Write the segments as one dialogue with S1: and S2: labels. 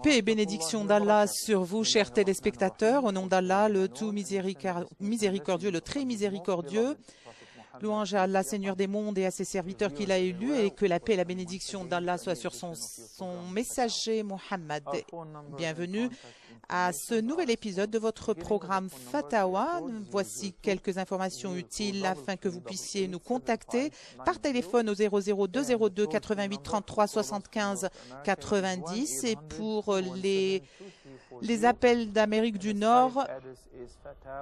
S1: Paix et bénédiction d'Allah sur vous, chers téléspectateurs, au nom d'Allah, le tout miséricordieux, le très miséricordieux. Louange à Allah, Seigneur des mondes, et à ses serviteurs qu'il a élus, et que la paix et la bénédiction d'Allah soient sur son messager Mohammed. Bienvenue à ce nouvel épisode de votre programme Fatawa. Voici quelques informations utiles afin que vous puissiez nous contacter par téléphone au 00202 88 33 75 90 et pour les appels d'Amérique du Nord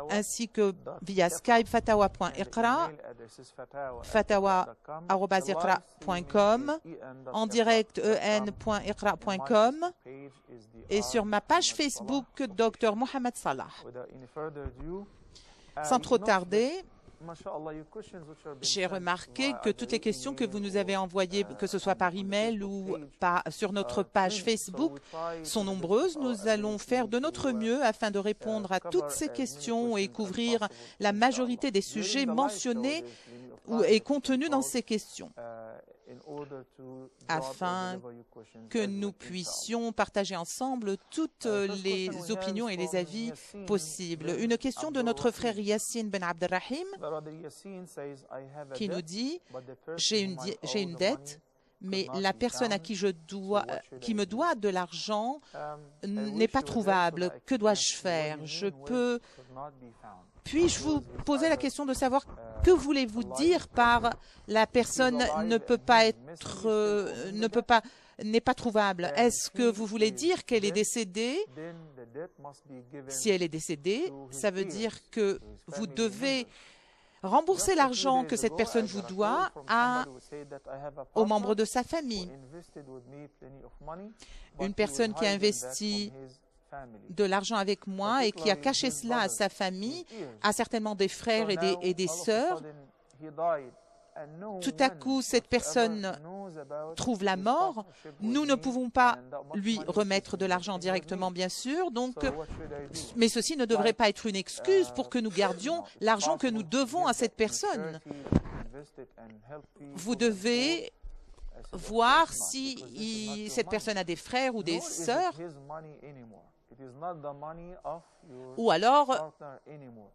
S1: ainsi que via Skype fatawa.iqra, fatawa@iqra.com, en direct en.iqra.com et sur ma page Facebook Dr Mohamed Salah. Sans trop tarder, j'ai remarqué que toutes les questions que vous nous avez envoyées, que ce soit par email ou sur notre page Facebook, sont nombreuses. Nous allons faire de notre mieux afin de répondre à toutes ces questions et couvrir la majorité des sujets mentionnés et contenus dans ces questions, afin que nous puissions partager ensemble toutes les opinions et les avis possibles. Une question de notre frère Yassine Ben Abdelrahim qui nous dit « J'ai une dette, mais la personne à qui me doit de l'argent n'est pas trouvable. Que dois-je faire? Puis-je vous poser la question de savoir que voulez-vous dire par la personne n'est pas trouvable? Est-ce que vous voulez dire qu'elle est décédée? Si elle est décédée, ça veut dire que vous devez rembourser l'argent que cette personne vous doit aux membres de sa famille. Une personne qui a investi de l'argent avec moi et qui a caché cela à sa famille, a certainement des frères et des sœurs. Tout à coup, cette personne trouve la mort. Nous ne pouvons pas lui remettre de l'argent directement, bien sûr, mais ceci ne devrait pas être une excuse pour que nous gardions l'argent que nous devons à cette personne. Vous devez voir si cette personne a des frères ou des sœurs, ou alors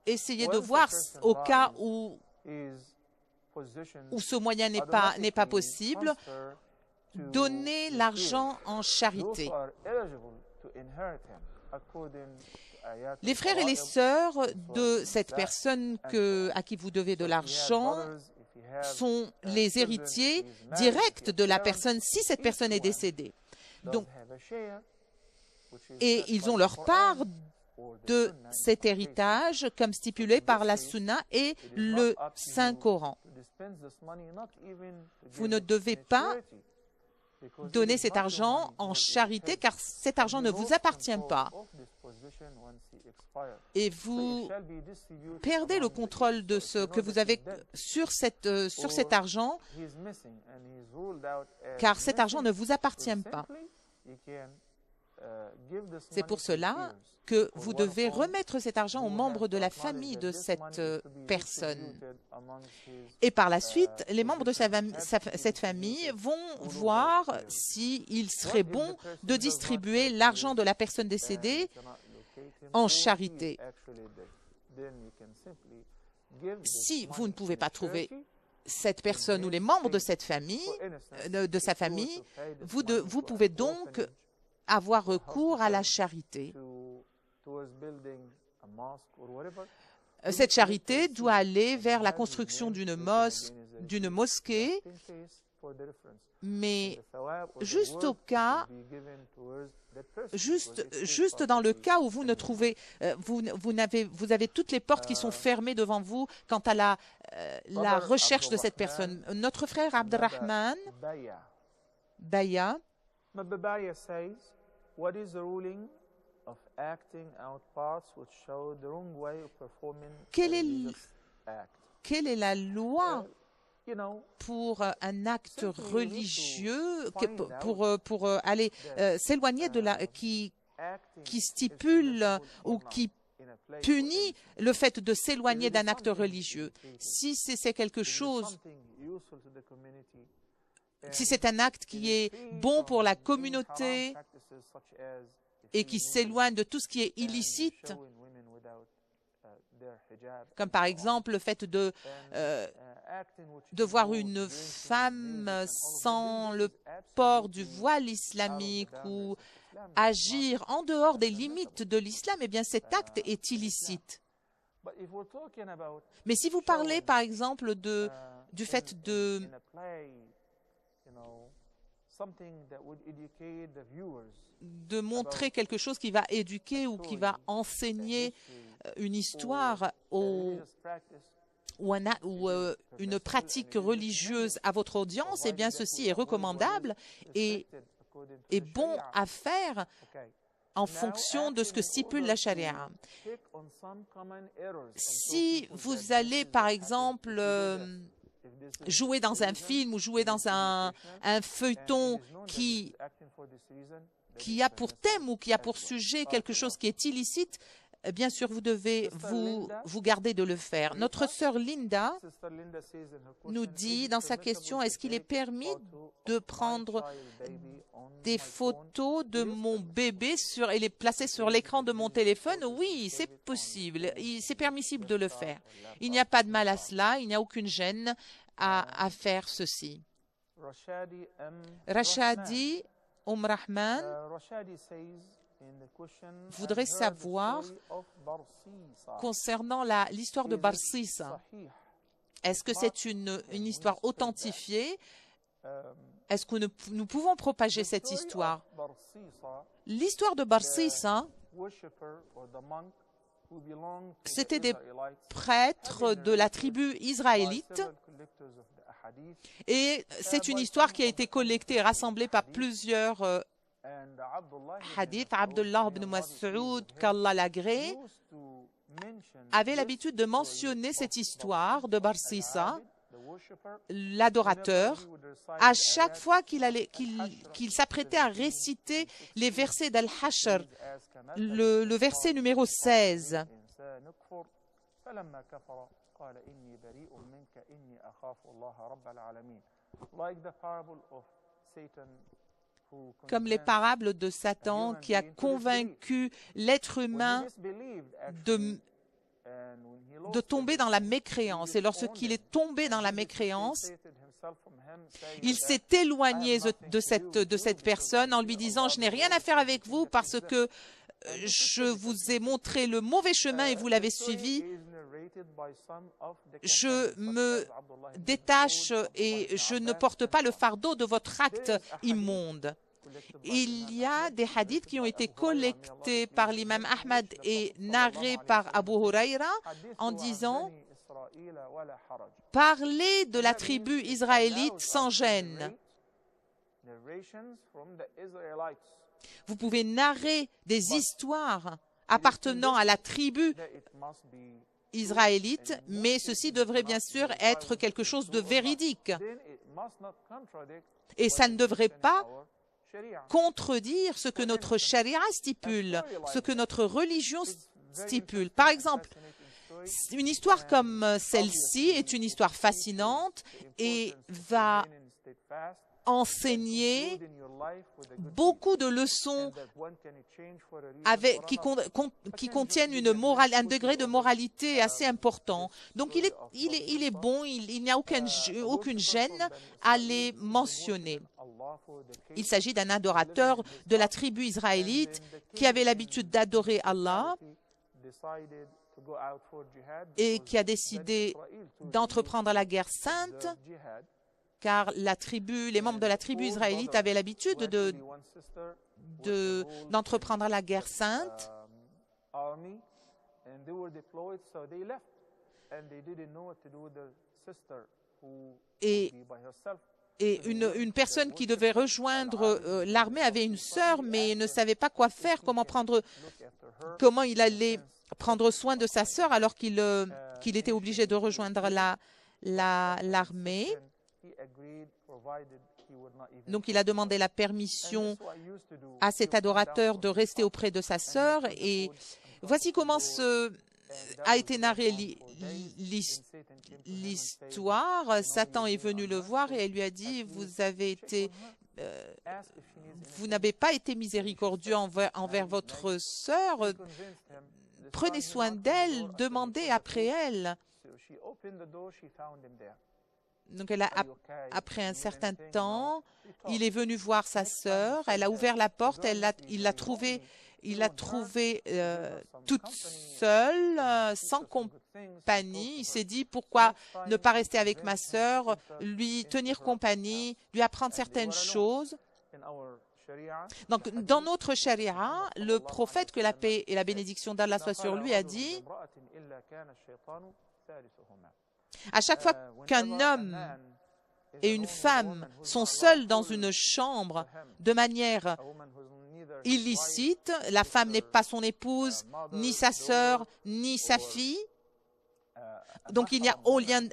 S1: essayez de voir au cas où ce moyen n'est pas possible, donnez l'argent en charité. Les frères et les sœurs de cette personne à qui vous devez de l'argent sont les héritiers directs de la personne si cette personne est décédée. Et ils ont leur part de cet héritage comme stipulé par la Sunna et le Saint-Coran. Vous ne devez pas donner cet argent en charité car cet argent ne vous appartient pas. Et vous perdez le contrôle de ce que vous avez sur cet argent car cet argent ne vous appartient pas. C'est pour cela que vous devez remettre cet argent aux membres de la famille de cette personne. Et par la suite, les membres de cette famille vont voir s'il serait bon de distribuer l'argent de la personne décédée en charité. Si vous ne pouvez pas trouver cette personne ou les membres de cette famille, de sa famille, vous pouvez donc avoir recours à la charité. Cette charité doit aller vers la construction d'une mosquée, mais juste dans le cas où vous ne trouvez, vous avez toutes les portes qui sont fermées devant vous quant à la recherche de cette personne. Notre frère Abdelrahman Baya,
S2: what is the ruling of acting out parts which show the wrong way of performing religious act?
S1: Quelle est la loi pour un acte religieux, pour aller s'éloigner de qui stipule ou qui punit le fait de s'éloigner d'un acte religieux. Si c'est quelque chose, si c'est un acte qui est bon pour la communauté et qui s'éloigne de tout ce qui est illicite, comme par exemple le fait de voir une femme sans le port du voile islamique ou agir en dehors des limites de l'islam, eh bien cet acte est illicite. Mais si vous parlez par exemple du fait de montrer quelque chose qui va éduquer ou qui va enseigner une histoire ou une pratique religieuse à votre audience, eh bien ceci est recommandable et est bon à faire en fonction de ce que stipule la charia. Si vous allez par exemple jouer dans un film ou jouer dans un feuilleton qui a pour thème ou qui a pour sujet quelque chose qui est illicite, bien sûr, vous devez vous garder de le faire. Notre sœur Linda nous dit dans sa question, est-ce qu'il est permis de prendre des photos de mon bébé et les placer sur l'écran de mon téléphone? Oui, c'est possible. C'est permissible de le faire. Il n'y a pas de mal à cela. Il n'y a aucune gêne à faire ceci. Rachadi Rahman voudrait savoir concernant l'histoire de Barsisa. Est-ce que c'est une histoire authentifiée? Est-ce que nous pouvons propager cette histoire? L'histoire de Barsisa, c'était des prêtres de la tribu israélite et c'est une histoire qui a été collectée et rassemblée par plusieurs hadiths. Abdullah ibn Mas'ud, qu'Allah l'agrée, avait l'habitude de mentionner cette histoire de Barsisa, l'adorateur, à chaque fois qu'il s'apprêtait à réciter les versets d'Al-Hashr, le verset numéro 16. Comme les parables de Satan qui a convaincu l'être humain de tomber dans la mécréance. Et lorsqu'il est tombé dans la mécréance, il s'est éloigné de cette personne en lui disant « Je n'ai rien à faire avec vous parce que je vous ai montré le mauvais chemin et vous l'avez suivi. Je me détache et je ne porte pas le fardeau de votre acte immonde. » Il y a des hadiths qui ont été collectés par l'imam Ahmad et narrés par Abu Huraira en disant « Parlez de la tribu israélite sans gêne. » Vous pouvez narrer des histoires appartenant à la tribu israélite, mais ceci devrait bien sûr être quelque chose de véridique. Et ça ne devrait pas contredire ce que notre charia stipule, ce que notre religion stipule. Par exemple, une histoire comme celle-ci est une histoire fascinante et va enseigner beaucoup de leçons qui contiennent un degré de moralité assez important. Donc, il est bon, il n'y a aucune gêne à les mentionner. Il s'agit d'un adorateur de la tribu israélite qui avait l'habitude d'adorer Allah et qui a décidé d'entreprendre la guerre sainte, car les membres de la tribu israélite avaient l'habitude d'entreprendre la guerre sainte. Et une personne qui devait rejoindre l'armée avait une sœur, mais ne savait pas quoi faire, comment il allait prendre soin de sa sœur alors qu'il était obligé de rejoindre l'armée. Donc, il a demandé la permission à cet adorateur de rester auprès de sa sœur et Voici comment a été narrée l'histoire. Satan est venu le voir et elle lui a dit, vous n'avez pas été miséricordieux envers votre sœur. Prenez soin d'elle, demandez après elle. Donc, après un certain temps, il est venu voir sa sœur. Elle a ouvert la porte. Il l'a trouvée toute seule, sans compagnie. Il s'est dit, pourquoi ne pas rester avec ma sœur, lui tenir compagnie, lui apprendre certaines choses. Donc, dans notre charia, le prophète, que la paix et la bénédiction d'Allah soient sur lui, a dit, à chaque fois qu'un homme et une femme sont seuls dans une chambre de manière illicite, la femme n'est pas son épouse, ni sa sœur, ni sa fille. Donc il n'y a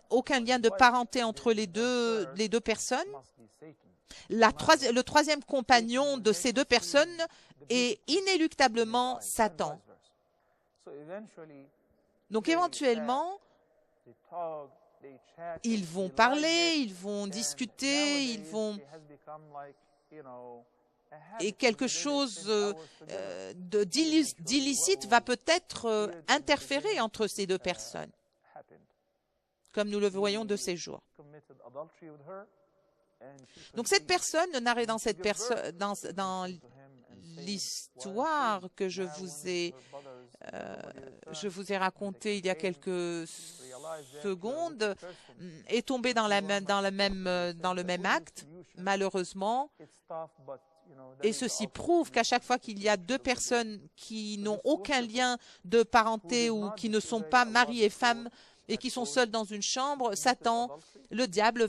S1: aucun lien de parenté entre les deux personnes. Le troisième compagnon de ces deux personnes est inéluctablement Satan. Donc éventuellement, ils vont parler, ils vont discuter, et quelque chose d'illicite va peut-être interférer entre ces deux personnes, comme nous le voyons de ces jours. Donc cette personne narrée dans l'histoire que je vous ai racontée il y a quelques secondes est tombée dans le même acte, malheureusement. Et ceci prouve qu'à chaque fois qu'il y a deux personnes qui n'ont aucun lien de parenté ou qui ne sont pas mari et femme et qui sont seuls dans une chambre, Satan, le diable,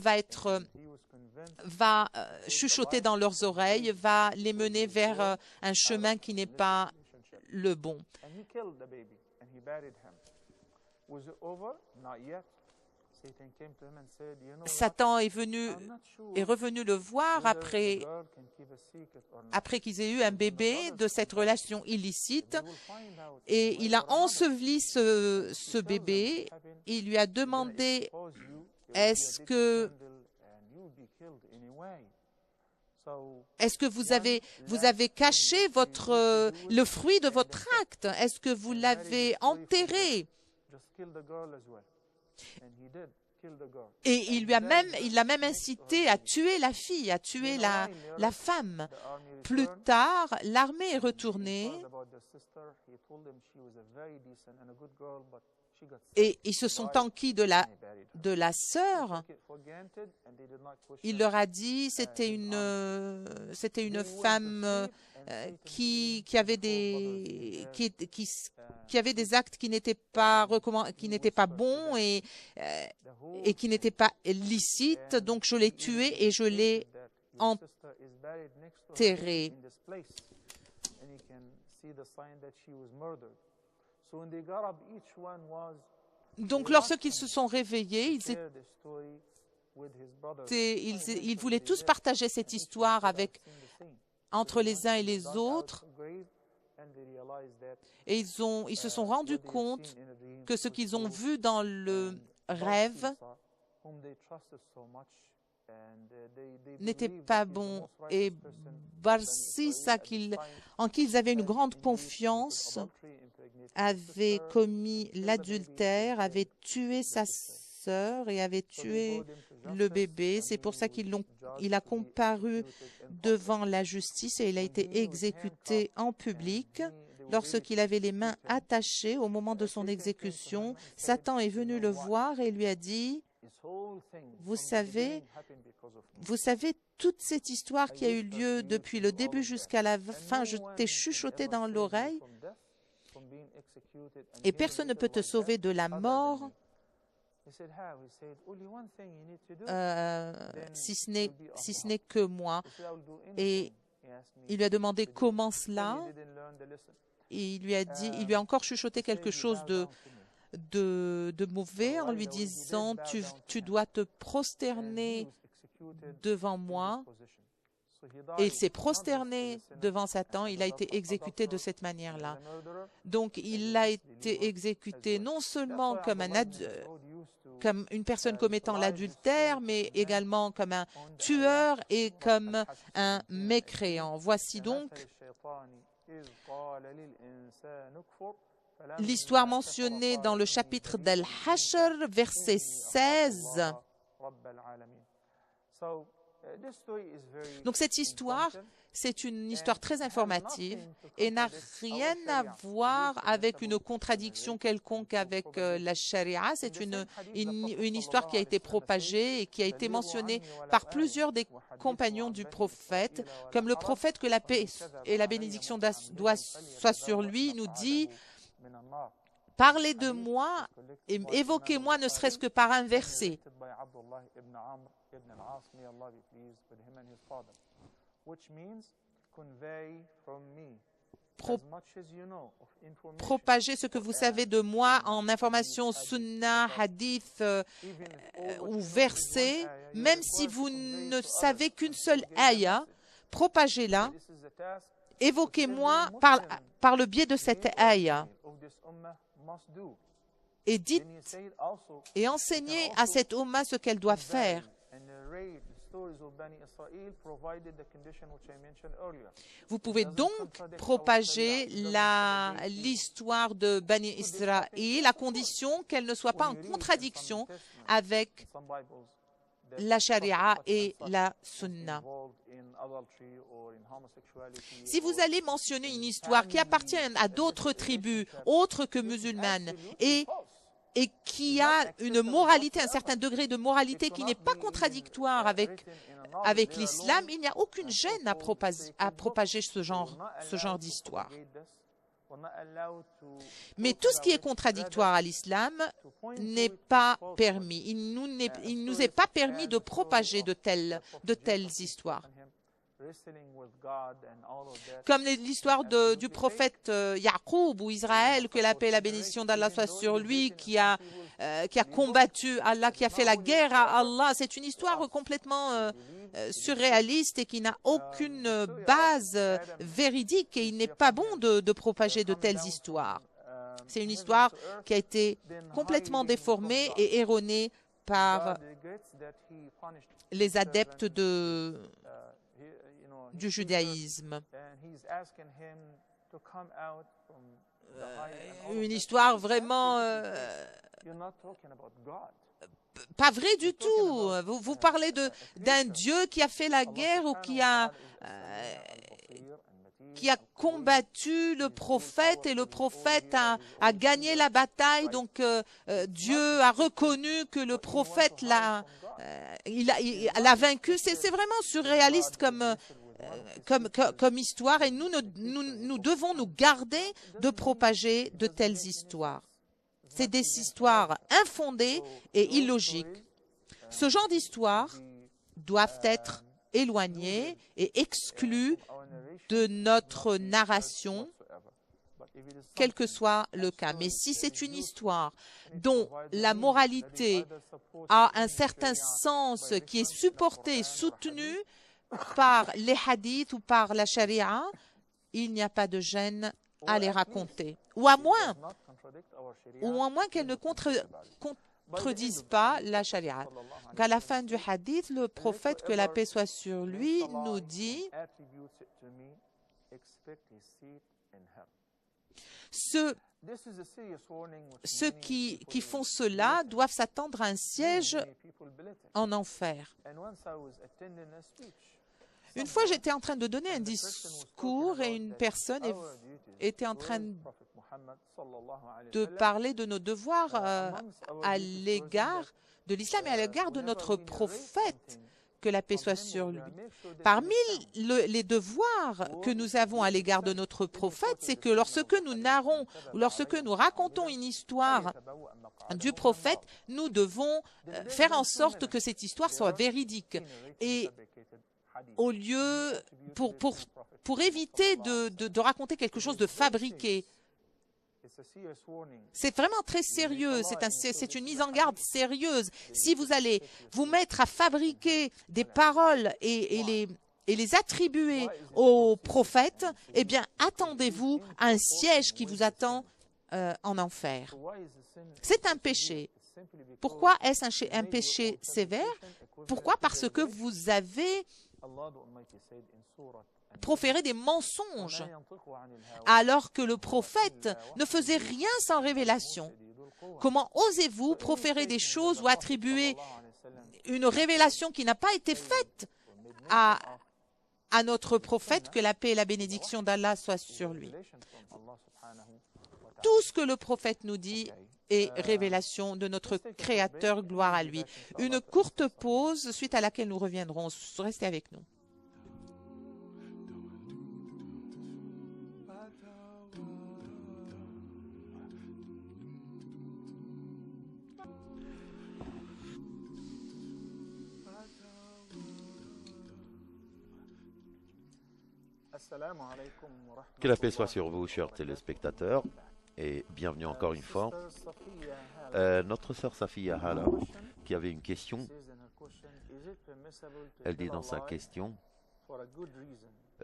S1: va chuchoter dans leurs oreilles, va les mener vers un chemin qui n'est pas le bon. Satan est revenu le voir après qu'ils aient eu un bébé de cette relation illicite, et il a enseveli ce bébé. Il lui a demandé, est-ce que vous avez caché le fruit de votre acte? Est-ce que vous l'avez enterré? Et il l'a même incité à tuer la fille, à tuer la femme. Plus tard, l'armée est retournée et ils se sont enquis de la sœur. Il leur a dit c'était une femme qui avait des actes qui n'étaient pas bons et qui n'étaient pas licites, donc je l'ai tuée et je l'ai enterrée. Donc lorsqu'ils se sont réveillés, ils voulaient tous partager cette histoire entre les uns et les autres, et ils se sont rendus compte que ce qu'ils ont vu dans le rêve n'était pas bon. Et Barsisa, en qui ils avaient une grande confiance, avait commis l'adultère, avait tué sa sœur et avait tué le bébé. C'est pour ça qu'il a comparu devant la justice et il a été exécuté en public. Lorsqu'il avait les mains attachées au moment de son exécution, Satan est venu le voir et lui a dit, vous savez, toute cette histoire qui a eu lieu depuis le début jusqu'à la fin, je t'ai chuchoté dans l'oreille et personne ne peut te sauver de la mort si ce n'est que moi. Et il lui a demandé comment cela, et il lui a encore chuchoté quelque chose de mauvais en lui disant tu dois te prosterner devant moi. et il s'est prosterné devant Satan, il a été exécuté de cette manière-là. Donc, il a été exécuté non seulement comme une personne commettant l'adultère, mais également comme un tueur et comme un mécréant. Voici donc l'histoire mentionnée dans le chapitre d'Al-Hashr, verset 16. Donc cette histoire, c'est une histoire très informative et n'a rien à voir avec une contradiction quelconque avec la charia. C'est une histoire qui a été propagée et qui a été mentionnée par plusieurs des compagnons du prophète, comme le prophète, que la paix et la bénédiction soient sur lui, nous dit: parlez de moi et évoquez-moi ne serait-ce que par un verset. Propagez ce que vous savez de moi en information sunnah, hadith ou verset, même si vous ne savez qu'une seule ayah, propagez-la, évoquez-moi par le biais de cette ayah. Et dites et enseignez à cette Ummah ce qu'elle doit faire. Vous pouvez donc propager l'histoire de Bani Israël à condition qu'elle ne soit pas en contradiction avec la charia et la sunna. Si vous allez mentionner une histoire qui appartient à d'autres tribus autres que musulmanes et qui a une moralité, un certain degré de moralité qui n'est pas contradictoire avec l'islam, il n'y a aucune gêne à propager ce genre d'histoire. Mais tout ce qui est contradictoire à l'islam n'est pas permis. Il ne nous est pas permis de propager de telles histoires. Comme l'histoire du prophète Yaqub ou Israël, que la paix et la bénédiction d'Allah soit sur lui, qui a combattu Allah, qui a fait la guerre à Allah. C'est une histoire complètement surréaliste et qui n'a aucune base véridique, et il n'est pas bon de propager de telles histoires. C'est une histoire qui a été complètement déformée et erronée par les adeptes du judaïsme. Une histoire vraiment pas vrai du tout. Vous parlez d'un Dieu qui a fait la guerre ou qui a combattu le prophèt, et le prophète a gagné la bataille. Donc Dieu a reconnu que le prophète l'a vaincu. C'est vraiment surréaliste comme histoire, et nous devons nous garder de propager de telles histoires. C'est des histoires infondées et illogiques. Ce genre d'histoires doivent être éloignées et exclues de notre narration, quel que soit le cas. Mais si c'est une histoire dont la moralité a un certain sens, qui est supportée, soutenue par les hadiths ou par la charia, il n'y a pas de gêne à les raconter. Ou à moins qu'elles ne contredisent pas la charia. À la fin du hadith, le prophète, que la paix soit sur lui, nous dit: ceux qui font cela doivent s'attendre à un siège en enfer. Une fois, j'étais en train de donner un discours et une personne était en train de parler de nos devoirs à l'égard de l'islam et à l'égard de notre prophète, que la paix soit sur lui. Parmi les devoirs que nous avons à l'égard de notre prophète, c'est que lorsque nous narrons ou lorsque nous racontons une histoire du prophète, nous devons faire en sorte que cette histoire soit véridique. Et au lieu, pour éviter de raconter quelque chose de fabriqué. C'est vraiment très sérieux, c'est une mise en garde sérieuse. Si vous allez vous mettre à fabriquer des paroles et et les attribuer aux prophètes, eh bien, attendez-vous à un siège qui vous attend en enfer. C'est un péché. Pourquoi est-ce un péché sévère? Pourquoi? Parce que vous avez proféré des mensonges, alors que le prophète ne faisait rien sans révélation. Comment osez-vous proférer des choses ou attribuer une révélation qui n'a pas été faite à notre prophète, que la paix et la bénédiction d'Allah soient sur lui? Tout ce que le prophète nous dit est révélation de notre Créateur, gloire à lui. Une courte pause, suite à laquelle nous reviendrons. Restez avec nous.
S3: Que la paix soit sur vous, chers téléspectateurs, et bienvenue encore une fois. Notre sœur Safiya Hala, qui avait une question, elle dit dans sa question,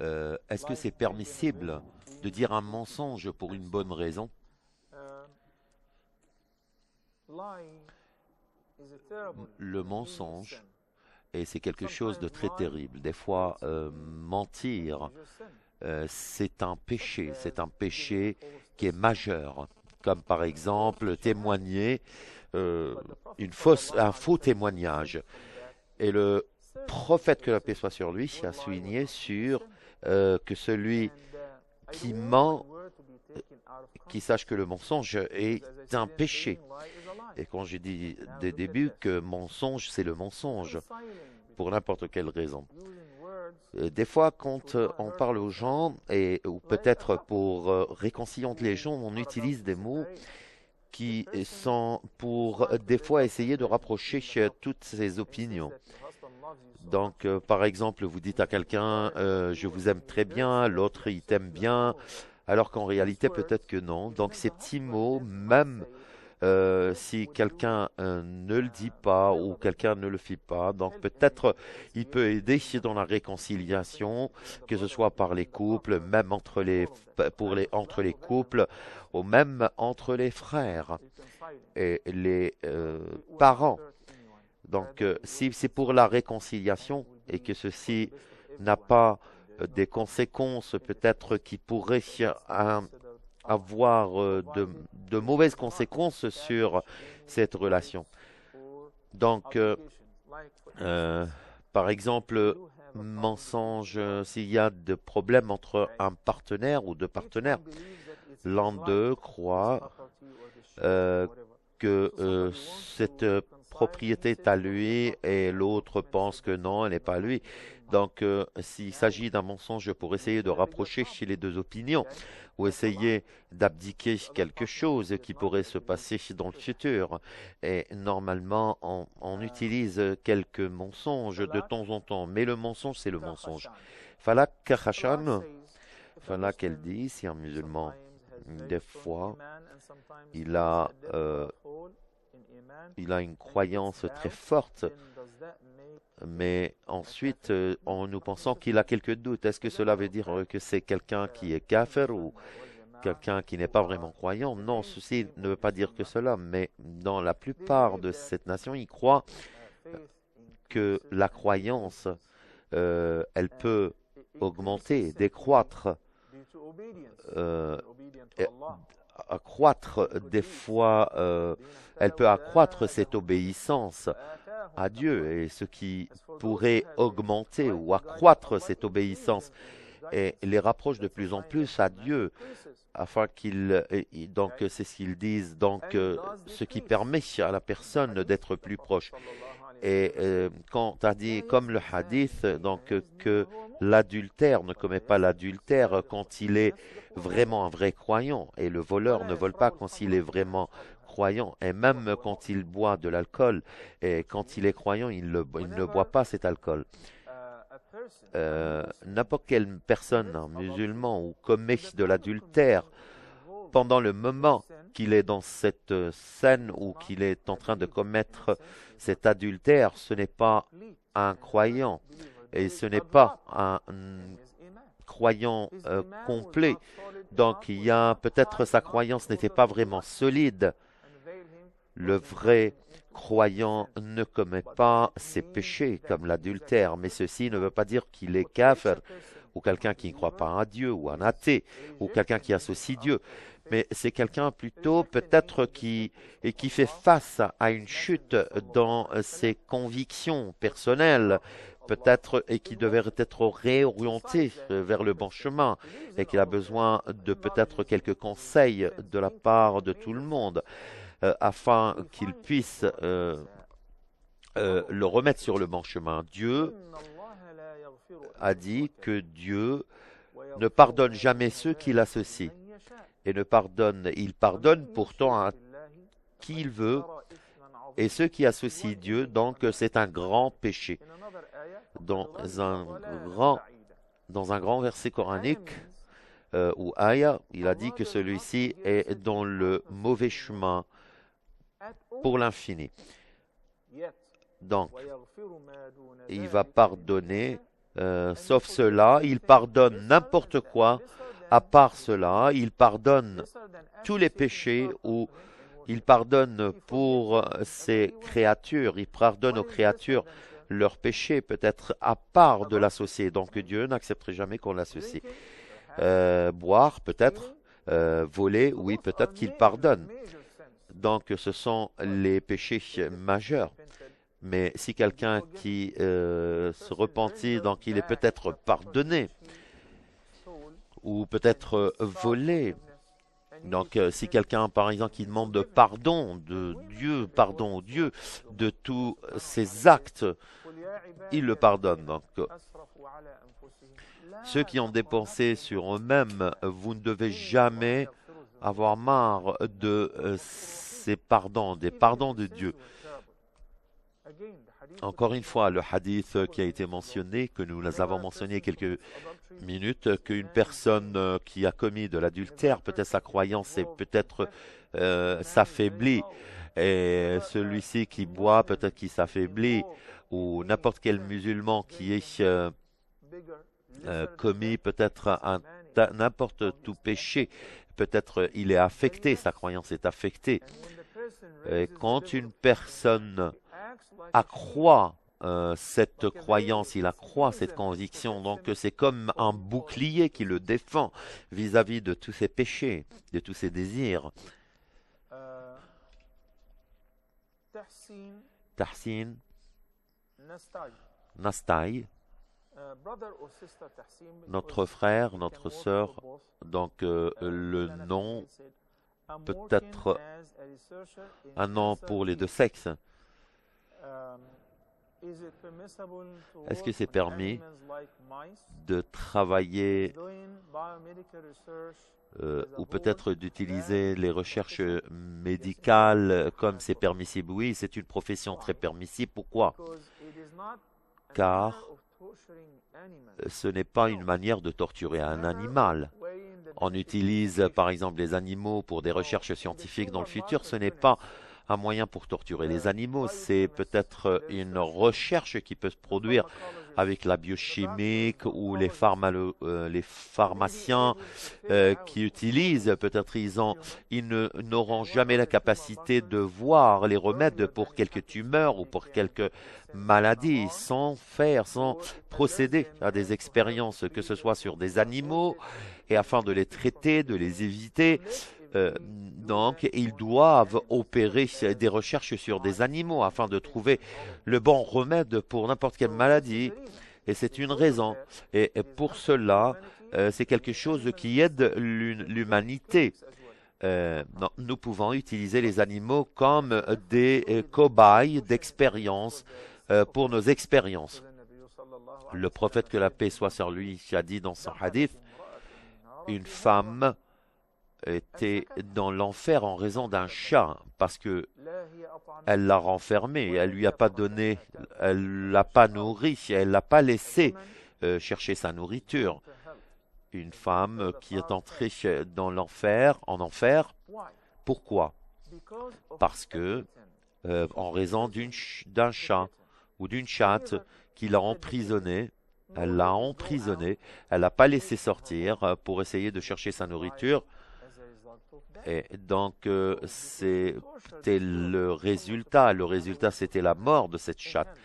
S3: est-ce que c'est permissible de dire un mensonge pour une bonne raison? Le mensonge, et c'est quelque chose de très terrible. Des fois, mentir, c'est un péché qui est majeur, comme par exemple témoigner un faux témoignage. Et le prophète, que la paix soit sur lui, a souligné que celui qui ment, qui sache que le mensonge est un péché. Et quand j'ai dit dès le début que mensonge, c'est le mensonge, pour n'importe quelle raison. Des fois, quand on parle aux gens, ou peut-être pour réconcilier entre les gens, on utilise des mots qui sont pour des fois essayer de rapprocher toutes ces opinions. Donc, par exemple, vous dites à quelqu'un « je vous aime très bien », l'autre « il t'aime bien », alors qu'en réalité, peut-être que non. Donc, ces petits mots, même si quelqu'un ne le dit pas ou quelqu'un ne le fait pas, donc peut-être il peut aider dans la réconciliation, que ce soit par les couples, même entre les couples, ou même entre les frères et les parents. Donc si c'est pour la réconciliation et que ceci n'a pas des conséquences peut-être qui pourraient avoir de mauvaises conséquences sur cette relation. Donc, par exemple, mensonge, s'il y a des problèmes entre un partenaire ou deux partenaires, l'un d'eux croit que cette propriété est à lui et l'autre pense que non, elle n'est pas à lui. Donc, s'il s'agit d'un mensonge pour essayer de rapprocher chez les deux opinions ou essayer d'abdiquer quelque chose qui pourrait se passer dans le futur, et normalement, on utilise quelques mensonges de temps en temps, mais le mensonge, c'est le mensonge. Falak Khashan, Falak, elle dit, si un musulman, des fois, il a une croyance très forte, mais ensuite, nous pensons qu'il a quelques doutes. Est-ce que cela veut dire que c'est quelqu'un qui est kafir ou quelqu'un qui n'est pas vraiment croyant? Non, ceci ne veut pas dire que cela, mais dans la plupart de cette nation, ils croient que la croyance, elle peut augmenter, décroître, accroître des fois, elle peut accroître cette obéissance à Dieu, et ce qui pourrait augmenter ou accroître cette obéissance et les rapproche de plus en plus à Dieu, afin donc c'est ce qu'ils disent, donc ce qui permet à la personne d'être plus proche. Et quand tu as dit, comme le hadith, donc que l'adultère ne commet pas l'adultère quand il est vraiment un vrai croyant, et le voleur ne vole pas quand il est vraiment croyant, et même quand il boit de l'alcool, et quand il est croyant, il ne boit pas cet alcool. N'importe quelle personne, un musulman, ou commet de l'adultère pendant le moment qu'il est dans cette scène ou qu'il est en train de commettre cet adultère, ce n'est pas un croyant. et ce n'est pas un croyant complet. Donc, il y a peut-être sa croyance n'était pas vraiment solide. Le vrai croyant ne commet pas ses péchés comme l'adultère, mais ceci ne veut pas dire qu'il est kafir, ou quelqu'un qui ne croit pas à Dieu, ou un athée, ou quelqu'un qui associe Dieu. Mais c'est quelqu'un plutôt peut-être qui fait face à une chute dans ses convictions personnelles, peut-être, et qui devrait être réorienté vers le bon chemin, et qui a besoin de peut-être quelques conseils de la part de tout le monde, afin qu'il puisse le remettre sur le bon chemin. Dieu a dit que Dieu ne pardonne jamais ceux qui l'associent. Et il pardonne pourtant à qui il veut, et ceux qui associent Dieu, donc c'est un grand péché. Dans un grand verset coranique, ou ayah, il a dit que celui-ci est dans le mauvais chemin pour l'infini. Donc, il va pardonner, sauf cela, il pardonne n'importe quoi. À part cela, il pardonne tous les péchés, ou il pardonne pour ses créatures, il pardonne aux créatures leurs péchés, peut-être à part de l'associer. Donc Dieu n'accepterait jamais qu'on l'associe. Boire, peut-être, voler, oui, peut-être qu'il pardonne. Donc ce sont les péchés majeurs. Mais si quelqu'un qui se repentit, donc il est peut-être pardonné, ou peut-être volé. Donc si quelqu'un, par exemple, qui demande pardon au Dieu de tous ses actes, il le pardonne. Donc ceux qui ont dépensé sur eux-mêmes, vous ne devez jamais avoir marre de ces pardons, des pardons de Dieu. Encore une fois, le hadith qui a été mentionné, que nous avons mentionné quelques minutes, qu'une personne qui a commis de l'adultère, peut-être sa croyance est peut-être s'affaiblit, et celui-ci qui boit, peut-être qu'il s'affaiblit, ou n'importe quel musulman qui est commis peut-être n'importe tout péché, peut-être il est affecté, sa croyance est affectée. Et quand une personne accroît cette croyance, il accroît cette conviction, donc c'est comme un bouclier qui le défend vis-à-vis de tous ses péchés, de tous ses désirs. Tahsin Nastai, notre frère, notre sœur, donc le nom peut être un nom pour les deux sexes. Est-ce que c'est permis de travailler ou peut-être d'utiliser les recherches médicales comme c'est permissible? Oui, c'est une profession très permissible. Pourquoi? Car ce n'est pas une manière de torturer un animal. On utilise par exemple les animaux pour des recherches scientifiques dans le futur. Ce n'est pas un moyen pour torturer les animaux, c'est peut-être une recherche qui peut se produire avec la biochimique ou les pharmaciens qui utilisent, peut-être ils n'auront jamais la capacité de voir les remèdes pour quelques tumeurs ou pour quelques maladies sans procéder à des expériences, que ce soit sur des animaux, et afin de les traiter, de les éviter. Donc, ils doivent opérer des recherches sur des animaux afin de trouver le bon remède pour n'importe quelle maladie. Et c'est une raison. Et pour cela, c'est quelque chose qui aide l'humanité. Nous pouvons utiliser les animaux comme des cobayes d'expérience pour nos expériences. Le prophète, que la paix soit sur lui, a dit dans son hadith, une femme était dans l'enfer en raison d'un chat, parce que elle l'a renfermé, elle lui a pas donné, elle l'a pas nourri, elle l'a pas laissé chercher sa nourriture. Une femme qui est entrée dans l'enfer, pourquoi? Parce que en raison d'un chat ou d'une chatte qui l'a emprisonnée, Elle l'a emprisonné, elle l'a pas laissé sortir pour essayer de chercher sa nourriture. Et donc, c'était le résultat. Le résultat, c'était la mort de cette chatte.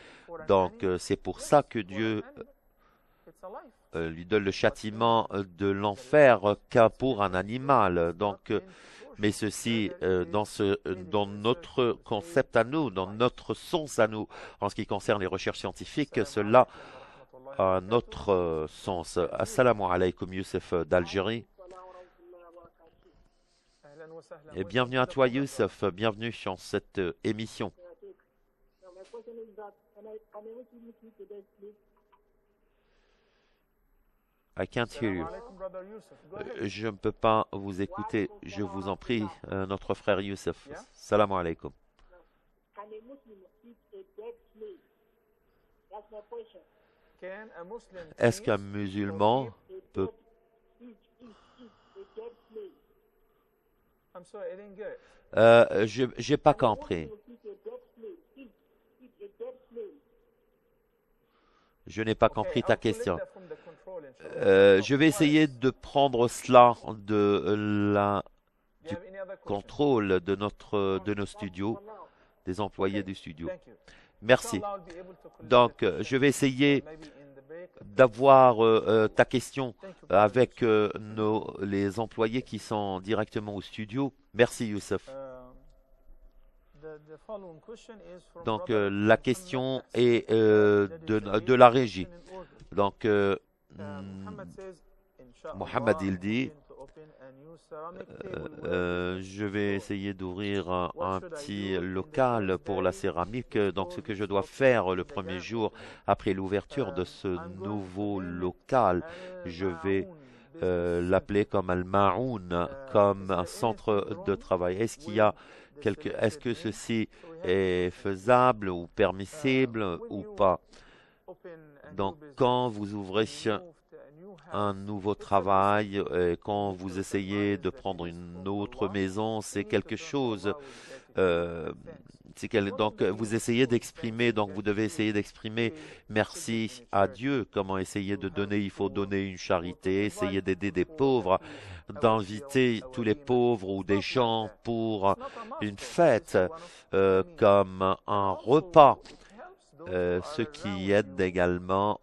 S3: Donc, c'est pour ça que Dieu lui donne le châtiment de l'enfer qu'à pour un animal. Donc, mais ceci, dans notre concept à nous, dans notre sens à nous, en ce qui concerne les recherches scientifiques, cela a un autre sens. Assalamu alaikum, Youssef d'Algérie. Et bienvenue à toi, Youssef. Bienvenue dans cette émission. I can't hear you. Je ne peux pas vous écouter. Je vous en prie, notre frère Youssef. Salam alaikum. Est-ce qu'un musulman peut... j'ai pas compris. Je n'ai pas compris ta question. Je vais essayer de prendre cela du contrôle de nos studios, des employés du studio. Merci. Donc, je vais essayer d'avoir ta question avec les employés qui sont directement au studio. Merci, Youssef. Donc, la question est de la régie. Donc, Mohamed, il dit, je vais essayer d'ouvrir un petit local pour la céramique. Donc, ce que je dois faire le premier jour après l'ouverture de ce nouveau local, je vais l'appeler comme Al-Ma'oun, comme un centre de travail. Est-ce que ceci est faisable ou permissible ou pas? Donc, quand vous ouvrez un nouveau travail, quand vous essayez de prendre une autre maison, c'est quelque chose. Donc, vous essayez d'exprimer, donc vous devez essayer d'exprimer merci à Dieu. Comment essayer de donner? Il faut donner une charité, essayer d'aider des pauvres, d'inviter tous les pauvres ou des gens pour une fête, comme un repas. Ceux qui aident également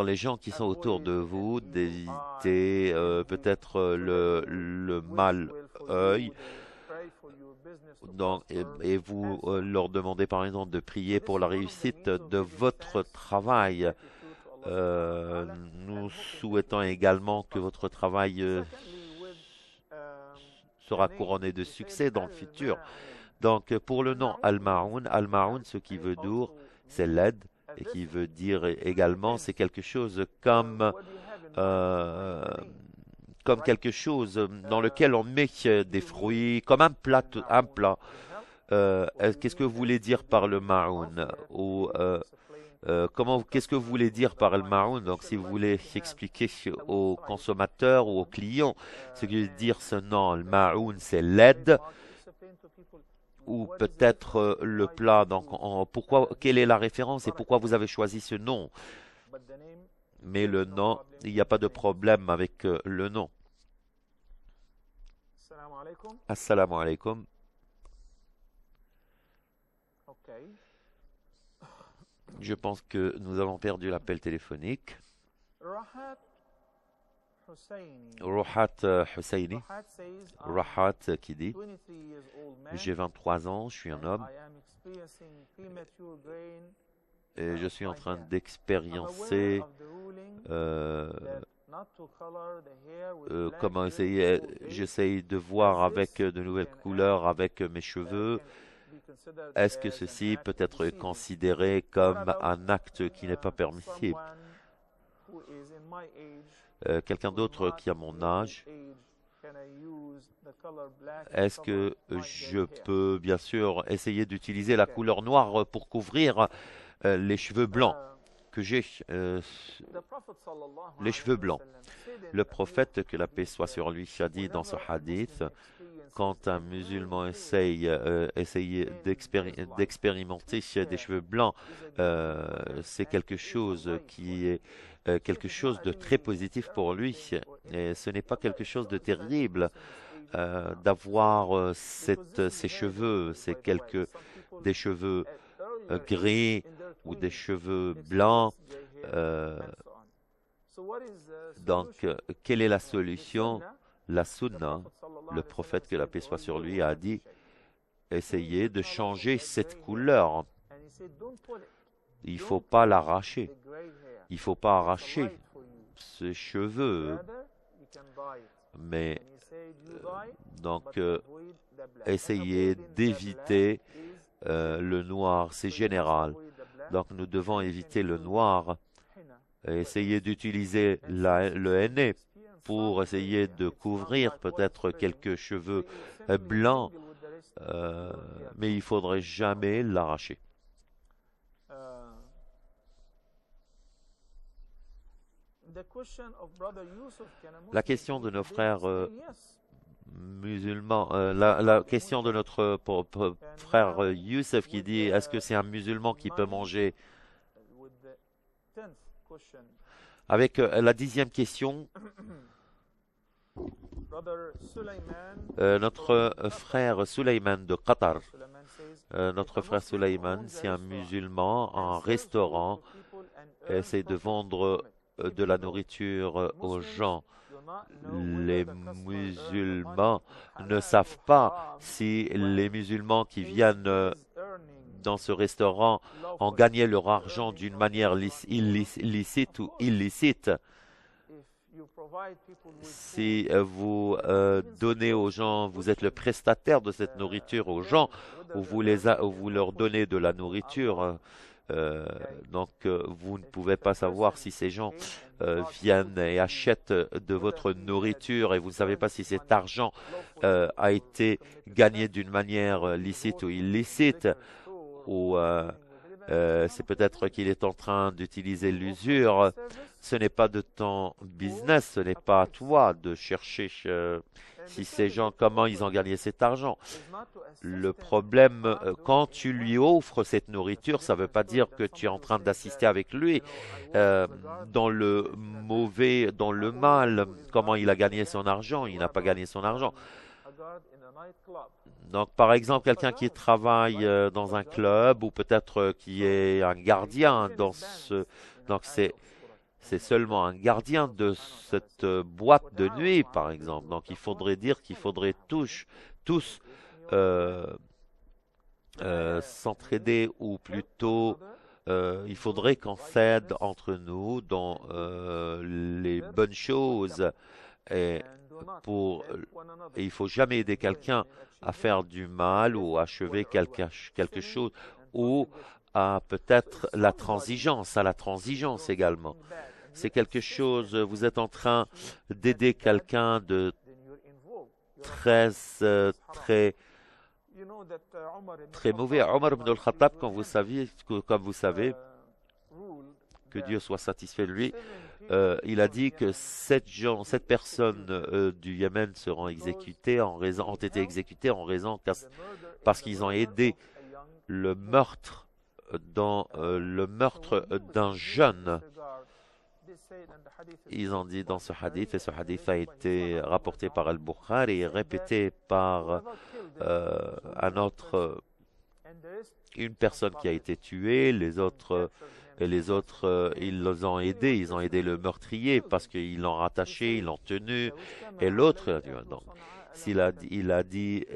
S3: les gens qui sont autour de vous, d'éviter peut-être le mal œil. Donc, et vous leur demandez par exemple de prier pour la réussite de votre travail. Nous souhaitons également que votre travail sera couronné de succès dans le futur. Donc, pour le nom Al-Ma'oun, ce qui veut dire, c'est l'aide, et qui veut dire également, c'est quelque chose comme quelque chose dans lequel on met des fruits, comme un plat. Qu'est-ce que vous voulez dire par le Ma'oun? Ou qu'est-ce que vous voulez dire par le Ma'oun? Donc, si vous voulez expliquer aux consommateurs ou aux clients ce que veut dire ce nom, le Ma'oun, c'est l'aide. Ou peut-être le plat. Donc, quelle est la référence et pourquoi vous avez choisi ce nom? Mais le nom, il n'y a pas de problème avec le nom. Assalamu alaikum. Je pense que nous avons perdu l'appel téléphonique. Rohat Husseini, Rahat qui dit, j'ai 23 ans, je suis un homme et je suis en train d'expériencer comment j'essaye de voir avec de nouvelles couleurs avec mes cheveux. Est-ce que ceci peut être considéré comme un acte qui n'est pas permissible? Quelqu'un d'autre qui a mon âge, est-ce que je peux bien sûr essayer d'utiliser la couleur noire pour couvrir les cheveux blancs que j'ai, les cheveux blancs? Le prophète, que la paix soit sur lui, a dit dans ce hadith, quand un musulman essaye d'expérimenter des cheveux blancs, c'est quelque chose qui est quelque chose de très positif pour lui. Et ce n'est pas quelque chose de terrible d'avoir ces cheveux, des cheveux gris ou des cheveux blancs. Donc, quelle est la solution? La sunna, le prophète, que la paix soit sur lui, a dit, essayez de changer cette couleur. Il ne faut pas l'arracher. Il ne faut pas arracher ces cheveux. Mais, donc, essayez d'éviter le noir, c'est général. Donc, nous devons éviter le noir. Essayer d'utiliser le henné pour essayer de couvrir peut-être quelques cheveux blancs, mais il ne faudrait jamais l'arracher. La question de nos frères musulmans, la question de notre frère Youssef qui dit, est-ce que c'est un musulman qui peut manger? Avec la 10e question, notre frère Sulaiman de Qatar, notre frère Sulaiman, c'est un musulman en restaurant, essaie de vendre de la nourriture aux gens. Les musulmans ne savent pas si les musulmans qui viennent dans ce restaurant ont gagné leur argent d'une manière licite ou illicite. Si vous donnez aux gens, vous êtes le prestataire de cette nourriture aux gens, ou vous leur donnez de la nourriture, donc vous ne pouvez pas savoir si ces gens viennent et achètent de votre nourriture et vous ne savez pas si cet argent a été gagné d'une manière licite ou illicite, ou c'est peut-être qu'il est en train d'utiliser l'usure. Ce n'est pas de ton business, ce n'est pas à toi de chercher si ces gens, comment ils ont gagné cet argent. Le problème, quand tu lui offres cette nourriture, ça ne veut pas dire que tu es en train d'assister avec lui dans le mauvais, dans le mal. Comment il a gagné son argent? Il n'a pas gagné son argent. Donc, par exemple, quelqu'un qui travaille dans un club ou peut-être qui est un gardien dans ce... Donc, c'est seulement un gardien de cette boîte de nuit, par exemple. Donc, il faudrait dire qu'il faudrait tous s'entraider, ou plutôt, il faudrait qu'on s'aide entre nous dans les bonnes choses. Et il ne faut jamais aider quelqu'un à faire du mal ou à achever quelque chose, ou à peut-être à la transigence également. C'est quelque chose, vous êtes en train d'aider quelqu'un de très mauvais. Omar ibn al-Khattab, comme vous savez, que Dieu soit satisfait de lui, il a dit que 7 personnes du Yémen seront exécutées ont été exécutées en raison parce qu'ils ont aidé le meurtre d'un jeune. Ils ont dit dans ce hadith, et ce hadith a été rapporté par Al-Bukhari et répété par une personne qui a été tuée, les autres, ils les ont aidés, ils ont aidé le meurtrier parce qu'ils l'ont rattaché, ils l'ont tenu, et l'autre, donc, il a dit,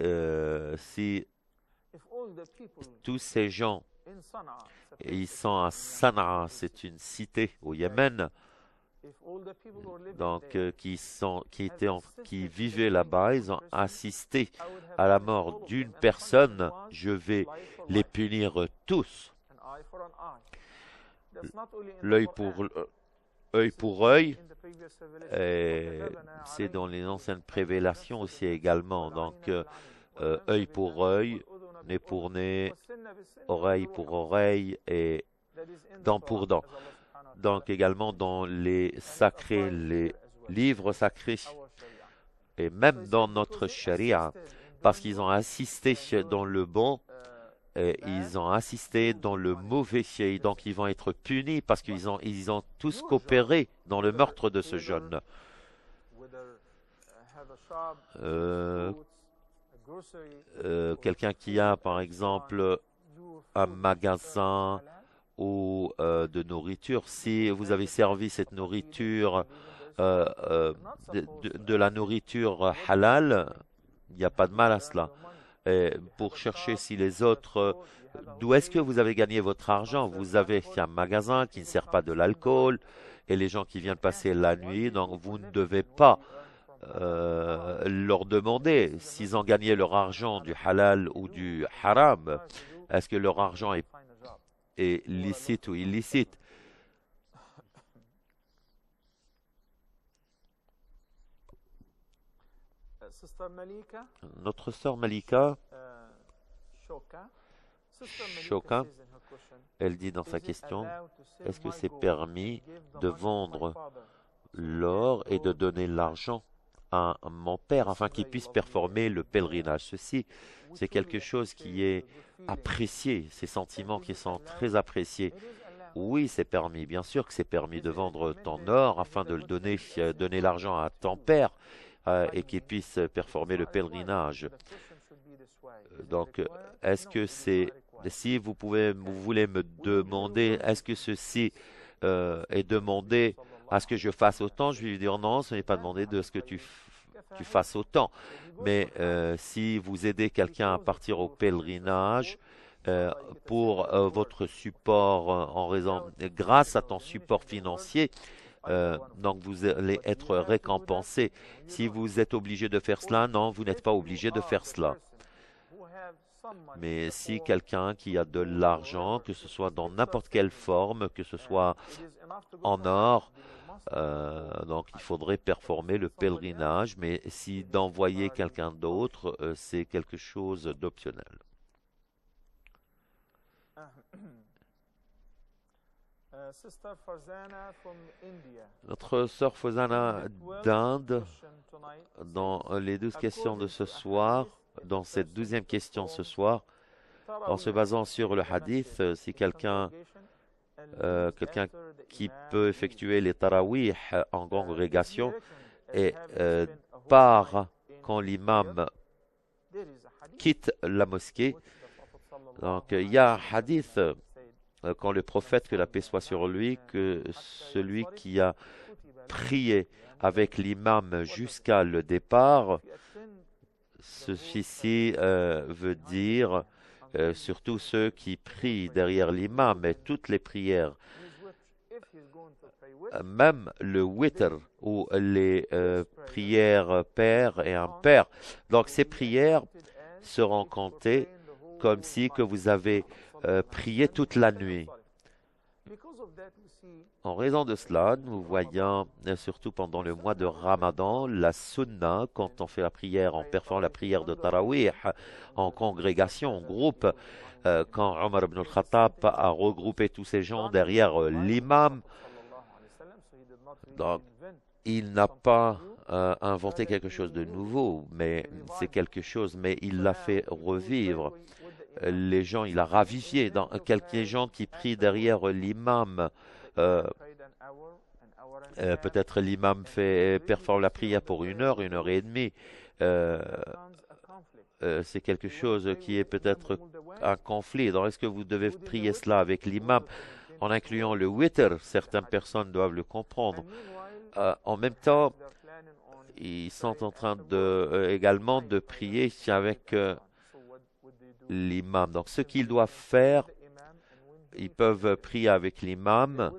S3: si tous ces gens, ils sont à Sana'a, c'est une cité au Yémen, donc qui vivaient là-bas, ils ont assisté à la mort d'une personne, je vais les punir tous. L'œil pour œil, c'est dans les anciennes prévélations aussi également. Donc, œil pour œil, nez pour nez, oreille pour oreille et dent pour dent. Donc, également dans les livres sacrés, et même dans notre charia, parce qu'ils ont assisté dans le bon et ils ont assisté dans le mauvais, et donc ils vont être punis parce ils ont tous coopéré dans le meurtre de ce jeune. Quelqu'un qui a par exemple un magasin ou de nourriture, si vous avez servi cette nourriture, de la nourriture halal, il n'y a pas de mal à cela. Et pour chercher si les autres, d'où est-ce que vous avez gagné votre argent? Vous avez un magasin qui ne sert pas de l'alcool et les gens qui viennent passer la nuit, donc vous ne devez pas leur demander s'ils ont gagné leur argent du halal ou du haram. Est-ce que leur argent est licite ou illicite? Notre sœur Malika Shoka, elle dit dans sa question, est-ce que c'est permis de vendre l'or et de donner l'argent à mon père afin qu'il puisse performer le pèlerinage? Ceci, c'est quelque chose qui est apprécié, ces sentiments qui sont très appréciés. Oui, c'est permis, bien sûr que c'est permis de vendre ton or afin de le donner l'argent à ton père et qu'il puisse performer le pèlerinage. Donc, est-ce que si vous voulez me demander, est-ce que ceci est demandé à ce que je fasse autant, je vais lui dire non, ce n'est pas demandé de ce que tu fasses autant. Mais si vous aidez quelqu'un à partir au pèlerinage pour votre support grâce à ton support financier, donc vous allez être récompensé. Si vous êtes obligé de faire cela, non, vous n'êtes pas obligé de faire cela. Mais si quelqu'un qui a de l'argent, que ce soit dans n'importe quelle forme, que ce soit en or, donc il faudrait performer le pèlerinage, mais si d'envoyer quelqu'un d'autre, c'est quelque chose d'optionnel. Notre sœur Fazana d'Inde, dans les 12 questions de ce soir, dans cette 12e question ce soir, en se basant sur le hadith, si quelqu'un qui peut effectuer les tarawih en congrégation et part quand l'imam quitte la mosquée. Donc il y a un hadith quand le prophète, que la paix soit sur lui, que celui qui a prié avec l'imam jusqu'à le départ, ceci veut dire surtout ceux qui prient derrière l'imam, mais toutes les prières, même le witr ou les prières père et impair. Donc ces prières seront comptées comme si que vous avez prié toute la nuit. En raison de cela, nous voyons, surtout pendant le mois de Ramadan, la sunna, quand on fait la prière, on performe la prière de Tarawih en congrégation, en groupe, quand Omar ibn al-Khattab a regroupé tous ces gens derrière l'imam. Donc, il n'a pas inventé quelque chose de nouveau, mais c'est quelque chose, mais il l'a fait revivre. Les gens, il a ravivié dans quelques gens qui prient derrière l'imam. Peut-être l'imam performe la prière pour 1 heure, 1 heure et demie. C'est quelque chose qui est peut-être un conflit. Donc, est-ce que vous devez prier cela avec l'imam en incluant le witr? Certaines personnes doivent le comprendre. En même temps, ils sont en train également de prier avec l'imam. Donc, ce qu'ils doivent faire, ils peuvent prier avec l'imam.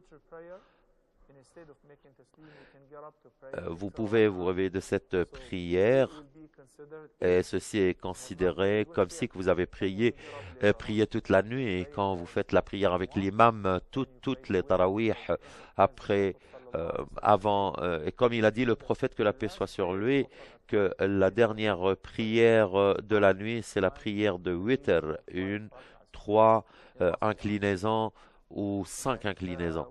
S3: Vous pouvez vous réveiller de cette prière et ceci est considéré comme si que vous avez prié toute la nuit. Et quand vous faites la prière avec l'imam, toutes les tarawih après, avant, et comme il a dit le prophète, que la paix soit sur lui, que la dernière prière de la nuit, c'est la prière de witr, 1, 3 inclinaisons ou 5 inclinaisons.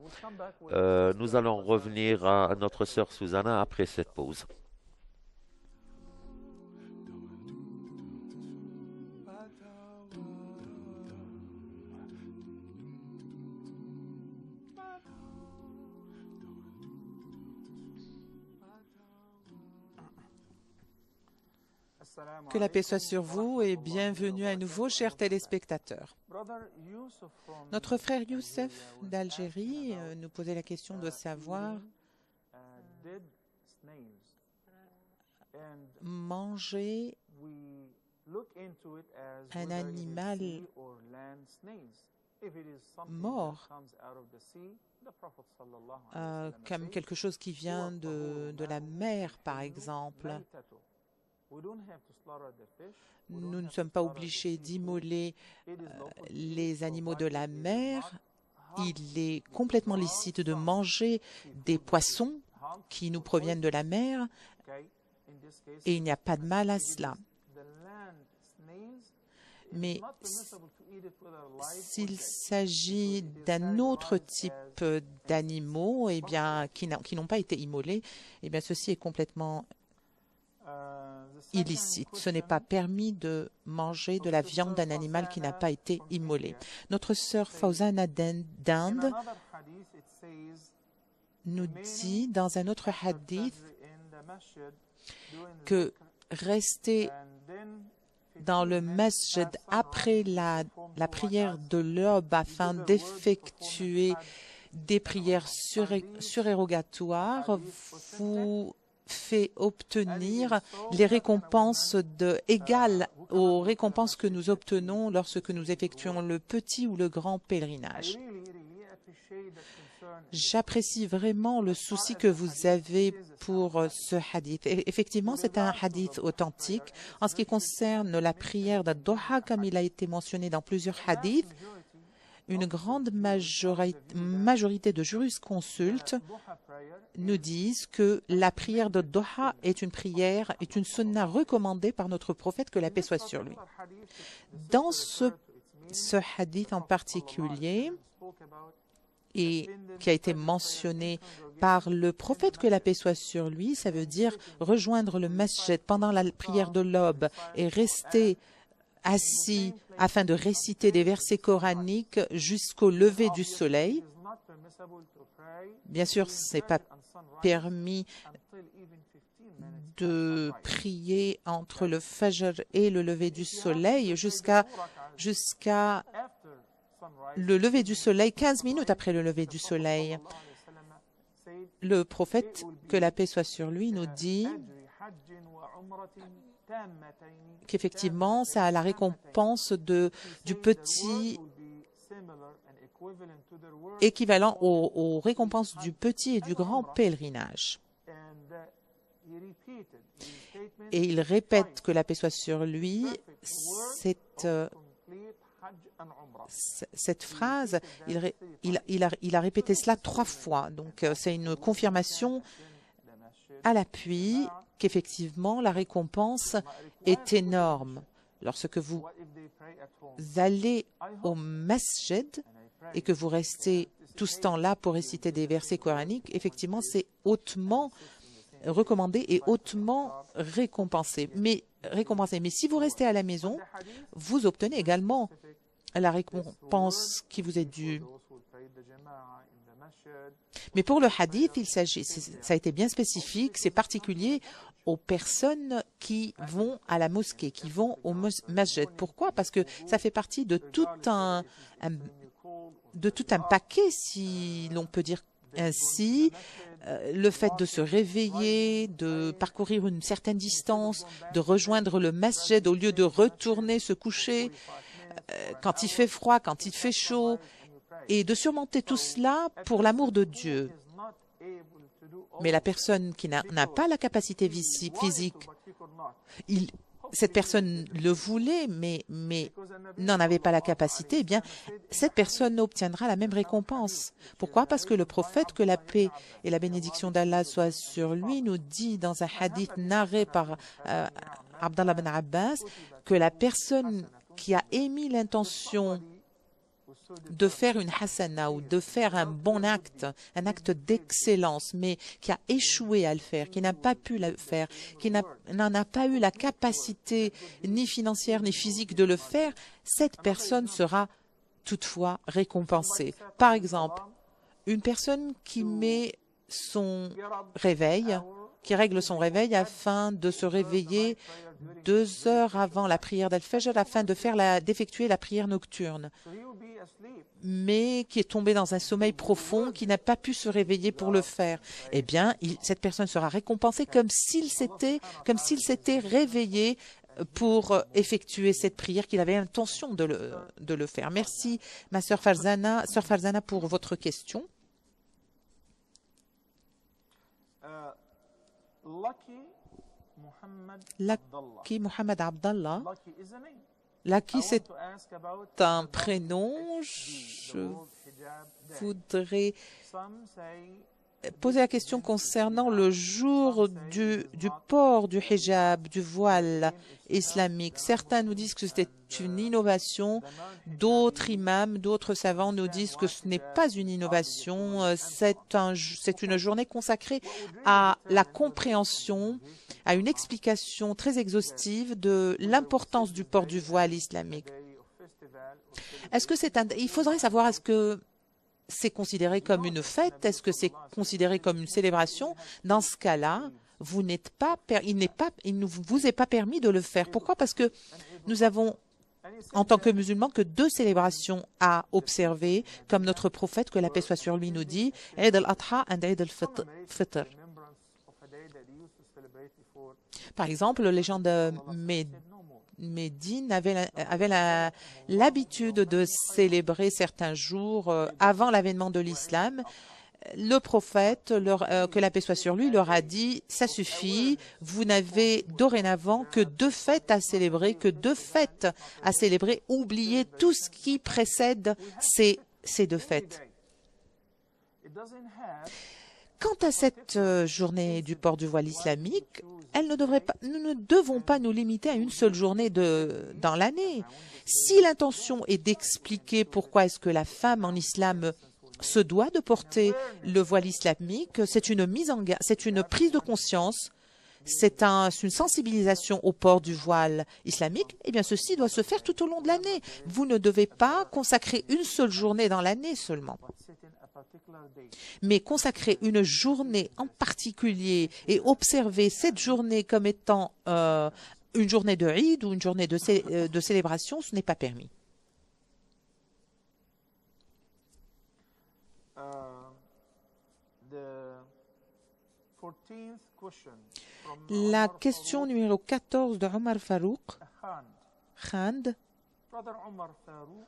S3: Nous allons revenir à notre sœur Susanna après cette pause.
S1: Que la paix soit sur vous et bienvenue à nouveau, chers téléspectateurs. Notre frère Youssef d'Algérie nous posait la question de savoir manger un animal mort comme quelque chose qui vient de la mer, par exemple. Nous ne sommes pas obligés d'immoler les animaux de la mer. Il est complètement licite de manger des poissons qui nous proviennent de la mer et il n'y a pas de mal à cela. Mais s'il s'agit d'un autre type d'animaux qui n'ont pas été immolés, ceci est complètement illicite. Ce n'est pas permis de manger de la viande d'un animal qui n'a pas été immolé. Notre sœur Fawzana d'Inde nous dit dans un autre hadith que rester dans le masjid après la prière de l'aube afin d'effectuer des prières surérogatoires vous fait obtenir les récompenses égales aux récompenses que nous obtenons lorsque nous effectuons le petit ou le grand pèlerinage. J'apprécie vraiment le souci que vous avez pour ce hadith. Et effectivement, c'est un hadith authentique. En ce qui concerne la prière d'Ad-Duha, comme il a été mentionné dans plusieurs hadiths, une grande majorité de jurisconsultes nous disent que la prière de Duha est une sunna recommandée par notre prophète, que la paix soit sur lui. Dans ce hadith en particulier, et qui a été mentionné par le prophète, que la paix soit sur lui, ça veut dire rejoindre le masjid pendant la prière de l'aube et rester assis afin de réciter des versets coraniques jusqu'au lever du soleil. Bien sûr, ce n'est pas permis de prier entre le Fajr et le lever du soleil jusqu'à le lever du soleil, 15 minutes après le lever du soleil. Le prophète, que la paix soit sur lui, nous dit qu'effectivement, ça a la récompense du petit équivalent aux récompenses du petit et du grand pèlerinage. Et il répète, que la paix soit sur lui, cette phrase, il a répété cela 3 fois. Donc, c'est une confirmation à l'appui qu'effectivement, la récompense est énorme. Lorsque vous allez au masjid et que vous restez tout ce temps-là pour réciter des versets coraniques, effectivement, c'est hautement recommandé et hautement récompensé. Mais si vous restez à la maison, vous obtenez également la récompense qui vous est due. Mais pour le hadith, ça a été bien spécifique, c'est particulier aux personnes qui vont à la mosquée, qui vont au masjid. Pourquoi? Parce que ça fait partie de tout un paquet, si l'on peut dire ainsi. Le fait de se réveiller, de parcourir une certaine distance, de rejoindre le masjid au lieu de retourner se coucher quand il fait froid, quand il fait chaud, et de surmonter tout cela pour l'amour de Dieu. Mais la personne qui n'a pas la capacité physique, cette personne le voulait, mais n'en avait pas la capacité, eh bien, cette personne obtiendra la même récompense. Pourquoi? Parce que le prophète, que la paix et la bénédiction d'Allah soient sur lui, nous dit dans un hadith narré par Abdallah ibn Abbas que la personne qui a émis l'intention de faire une hasana ou de faire un bon acte, un acte d'excellence, mais qui a échoué à le faire, qui n'a pas pu le faire, qui n'en a pas eu la capacité ni financière ni physique de le faire, cette personne sera toutefois récompensée. Par exemple, une personne qui met son réveil qui règle son réveil afin de se réveiller 2 heures avant la prière d'Al-Fajr afin d'effectuer la prière nocturne, mais qui est tombé dans un sommeil profond, qui n'a pas pu se réveiller pour le faire. Eh bien, cette personne sera récompensée comme s'il s'était réveillé pour effectuer cette prière, qu'il avait l'intention de le faire. Merci, ma sœur Farzana, pour votre question. Lucky Mohamed Abdallah. Lucky, c'est un prénom. Je voudrais poser la question concernant le jour du port du hijab, du voile islamique. Certains nous disent que c'était une innovation, d'autres imams, d'autres savants nous disent que ce n'est pas une innovation, c'est une journée consacrée à la compréhension, à une explication très exhaustive de l'importance du port du voile islamique. Il faudrait savoir, est-ce que c'est considéré comme une fête? Est-ce que c'est considéré comme une célébration? Dans ce cas-là, il ne vous est pas permis de le faire. Pourquoi? Parce que nous avons, en tant que musulmans, que 2 célébrations à observer, comme notre prophète, que la paix soit sur lui, nous dit, Eid al-Adha et Eid al-Fitr. Par exemple, les gens de Médine avaient l'habitude de célébrer certains jours avant l'avènement de l'islam. Le prophète, que la paix soit sur lui, leur a dit « Ça suffit, vous n'avez dorénavant que 2 fêtes à célébrer, oubliez tout ce qui précède ces 2 fêtes. » Quant à cette journée du port du voile islamique, nous ne devons pas nous limiter à une seule journée dans l'année. Si l'intention est d'expliquer pourquoi est-ce que la femme en islam se doit de porter le voile islamique, c'est une prise de conscience, c'est une sensibilisation au port du voile islamique, eh bien ceci doit se faire tout au long de l'année. Vous ne devez pas consacrer une seule journée dans l'année seulement, mais consacrer une journée en particulier et observer cette journée comme étant une journée de Eid ou une journée de célébration, ce n'est pas permis. La question numéro 14 de Omar Farouk. Khand.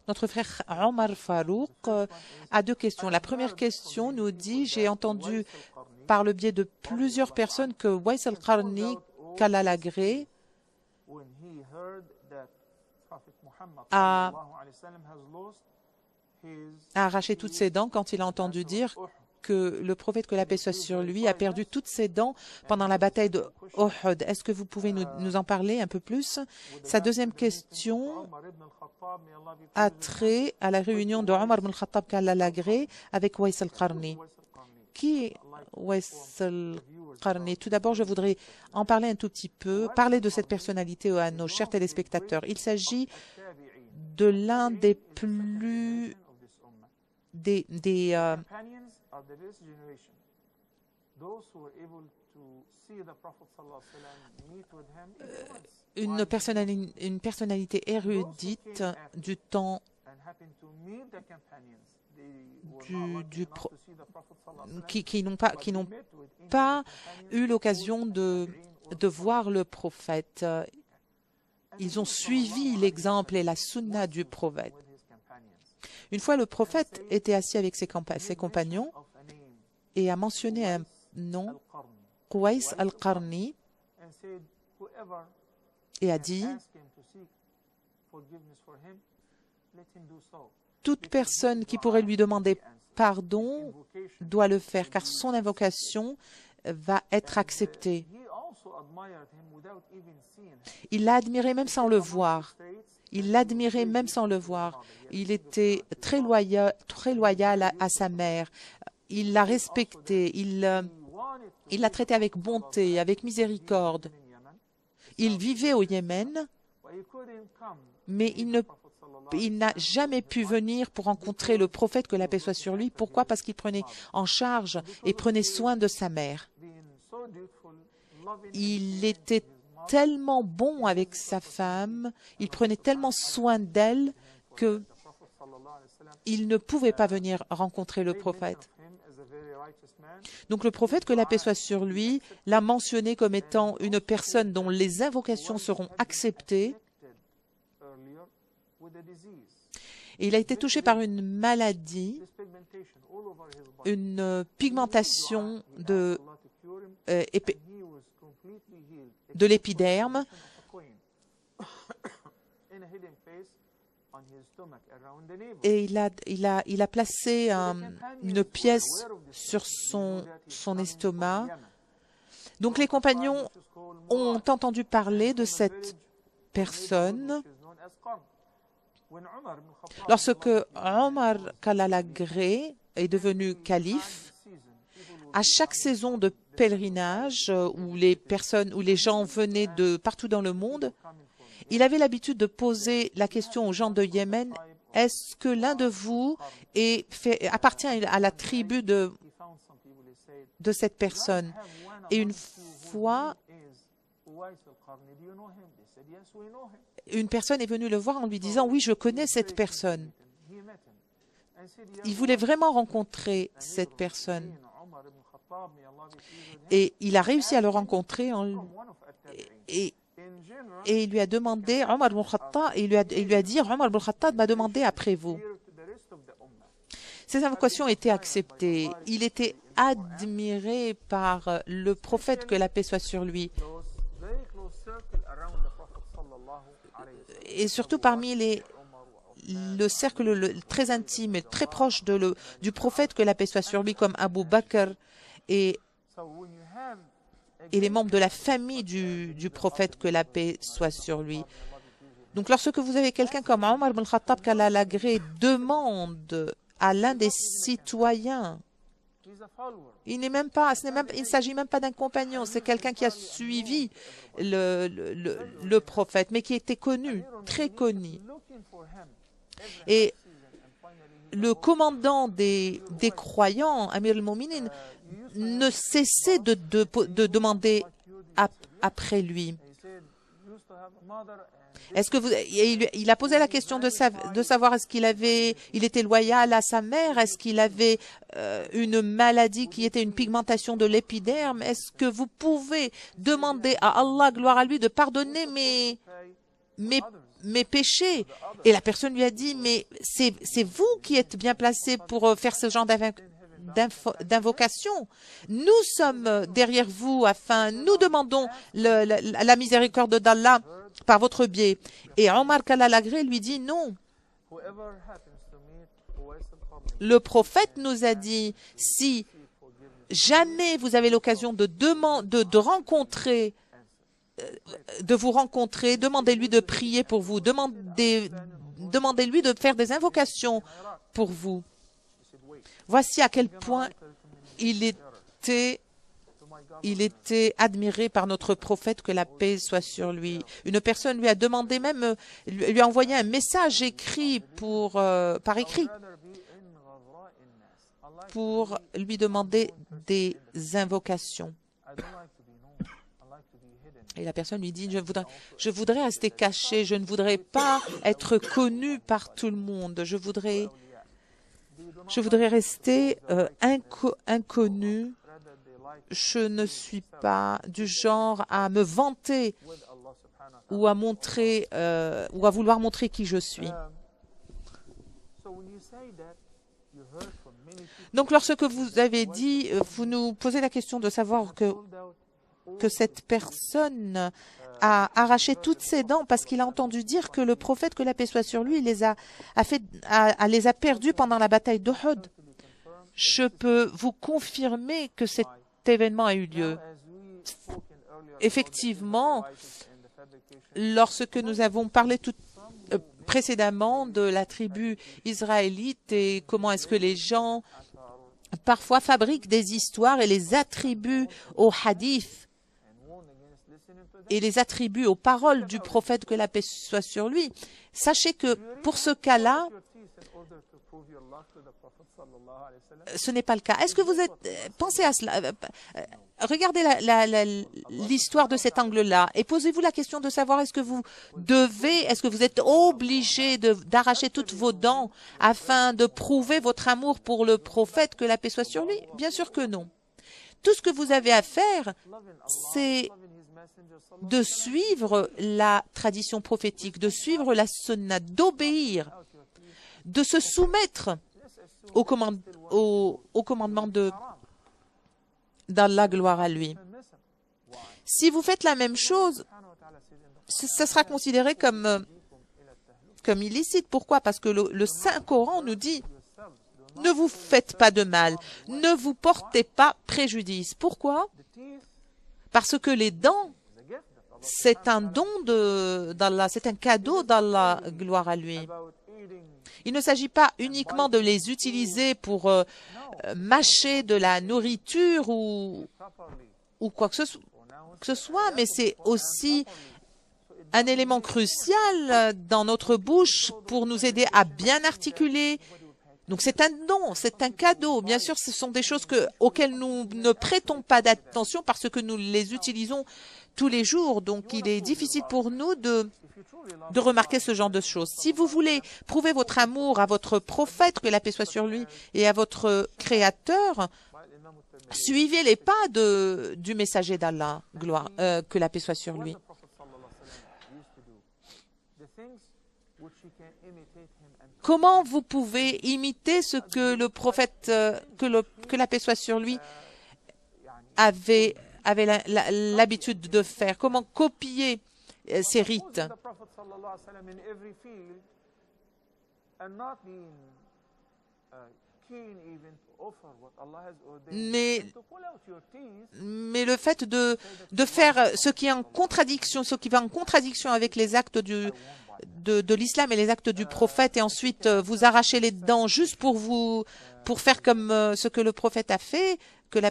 S1: Notre frère Omar Farouk a 2 questions. La première question nous dit, j'ai entendu par le biais de plusieurs personnes que Waïs al-Qarni, qu'Allah l'agrée, a arraché toutes ses dents quand il a entendu dire que le prophète, que la paix soit sur lui, a perdu toutes ses dents pendant la bataille de Uhud. Est-ce que vous pouvez nous en parler un peu plus? Sa deuxième question a trait à la réunion de Omar ibn al-Khattab qu'Allah l'agrée avec Waïs al-Qarni. Qui est Waïs al-Qarni? Tout d'abord, je voudrais en parler un tout petit peu, parler de cette personnalité à nos chers téléspectateurs. Il s'agit de l'un des plus une personnalité érudite du temps qui n'ont pas eu l'occasion de voir le prophète. Ils ont suivi l'exemple et la sunna du prophète. Une fois, le prophète était assis avec ses compagnons et a mentionné un nom, Waïs al-Qarni, et a dit « Toute personne qui pourrait lui demander pardon doit le faire, car son invocation va être acceptée. » Il l'a admiré même sans le voir. Il l'admirait même sans le voir. Il était très loyal à sa mère. Il l'a respectée. Il l'a traitée avec bonté, avec miséricorde. Il vivait au Yémen, mais il n'a jamais pu venir pour rencontrer le prophète, que la paix soit sur lui. Pourquoi? Parce qu'il prenait en charge et prenait soin de sa mère. Il était tellement bon avec sa femme, il prenait tellement soin d'elle que il ne pouvait pas venir rencontrer le prophète. Donc le prophète, que la paix soit sur lui, l'a mentionné comme étant une personne dont les invocations seront acceptées. Et il a été touché par une maladie, une pigmentation de l'épiderme. Et il a placé une pièce sur son estomac. Donc les compagnons ont entendu parler de cette personne. Lorsque Omar Kalalagré est devenu calife, à chaque saison de pèlerinage où les gens venaient de partout dans le monde, il avait l'habitude de poser la question aux gens de Yémen: est-ce que l'un de vous appartient à la tribu de cette personne? Et une fois, une personne est venue le voir en lui disant: oui, je connais cette personne. Il voulait vraiment rencontrer cette personne. Et il a réussi à le rencontrer et il lui a demandé, Omar ibn Khattab, il lui a dit: Omar ibn Khattab m'a demandé après vous. Ces invocations étaient acceptées. Il était admiré par le prophète, que la paix soit sur lui. Et surtout parmi le cercle très intime et très proche du prophète, que la paix soit sur lui, comme Abu Bakr et les membres de la famille du prophète, que la paix soit sur lui. Donc lorsque vous avez quelqu'un comme Omar ibn Khattab Kalalagré demande à l'un des citoyens, il ne s'agit même pas d'un compagnon, c'est quelqu'un qui a suivi le prophète, mais qui était connu, très connu. Et le commandant des croyants, Amir al-Mu'minin, ne cessait de demander après lui. Est-ce que il a posé la question de savoir est-ce il était loyal à sa mère, est-ce qu'il avait une maladie qui était une pigmentation de l'épiderme, est-ce que vous pouvez demander à Allah, gloire à lui, de pardonner mes péchés? Et la personne lui a dit: mais c'est vous qui êtes bien placé pour faire ce genre d'invocation. Nous sommes derrière vous, nous demandons la miséricorde d'Allah par votre biais. Et Omar Kalalagré lui dit: non. Le prophète nous a dit: si jamais vous avez l'occasion de vous rencontrer, demandez-lui de prier pour vous, demandez-lui de faire des invocations pour vous. Voici à quel point il était admiré par notre prophète, que la paix soit sur lui. Une personne lui a demandé lui a envoyé un message écrit par écrit pour lui demander des invocations. Et la personne lui dit: je voudrais rester caché, je ne voudrais pas être connu par tout le monde, je voudrais rester inconnu. Je ne suis pas du genre à me vanter ou à vouloir montrer qui je suis. Donc lorsque vous avez dit, vous nous posez la question de savoir que cette personne a arraché toutes ses dents parce qu'il a entendu dire que le prophète, que la paix soit sur lui, les a perdus pendant la bataille d'Uhud. Je peux vous confirmer que cet événement a eu lieu. Effectivement, lorsque nous avons parlé précédemment de la tribu israélite et comment est-ce que les gens parfois fabriquent des histoires et les attribuent aux hadiths et les attribuent aux paroles du prophète, que la paix soit sur lui, sachez que pour ce cas-là, ce n'est pas le cas. Est-ce que vous pensez à cela? regardez l'histoire de cet angle-là et posez-vous la question de savoir est-ce que vous êtes obligé d'arracher toutes vos dents afin de prouver votre amour pour le prophète, que la paix soit sur lui? Bien sûr que non. Tout ce que vous avez à faire, c'est de suivre la tradition prophétique, de suivre la sunna, d'obéir, de se soumettre au commandement d'Allah, gloire à lui. Si vous faites la même chose, ça sera considéré comme illicite. Pourquoi? Parce que le Saint-Coran nous dit « Ne vous faites pas de mal, ne vous portez pas préjudice ». Pourquoi? Parce que les dents, c'est un don d'Allah, c'est un cadeau d'Allah, gloire à lui. Il ne s'agit pas uniquement de les utiliser pour mâcher de la nourriture ou quoi que ce soit, mais c'est aussi un élément crucial dans notre bouche pour nous aider à bien articuler. Donc c'est un don, c'est un cadeau. Bien sûr, ce sont des choses auxquelles nous ne prêtons pas d'attention parce que nous les utilisons tous les jours. Donc il est difficile pour nous de remarquer ce genre de choses. Si vous voulez prouver votre amour à votre prophète, que la paix soit sur lui, et à votre créateur, suivez les pas du messager d'Allah, que la paix soit sur lui. Comment vous pouvez imiter ce que le prophète, que la paix soit sur lui, avait l'habitude de faire? Comment copier ces rites? Mais le fait de faire ce qui est en contradiction, ce qui va en contradiction avec les actes de l'islam et les actes du prophète, et ensuite vous arrachez les dents juste pour faire comme ce que le prophète a fait, que la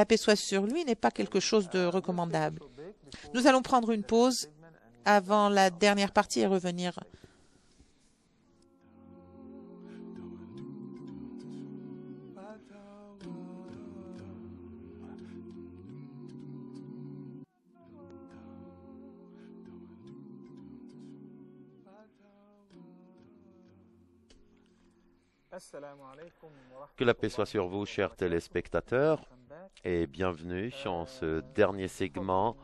S1: paix soit sur lui, n'est pas quelque chose de recommandable. Nous allons prendre une pause avant la dernière partie et revenir.
S3: Que la paix soit sur vous, chers téléspectateurs, et bienvenue dans ce dernier segment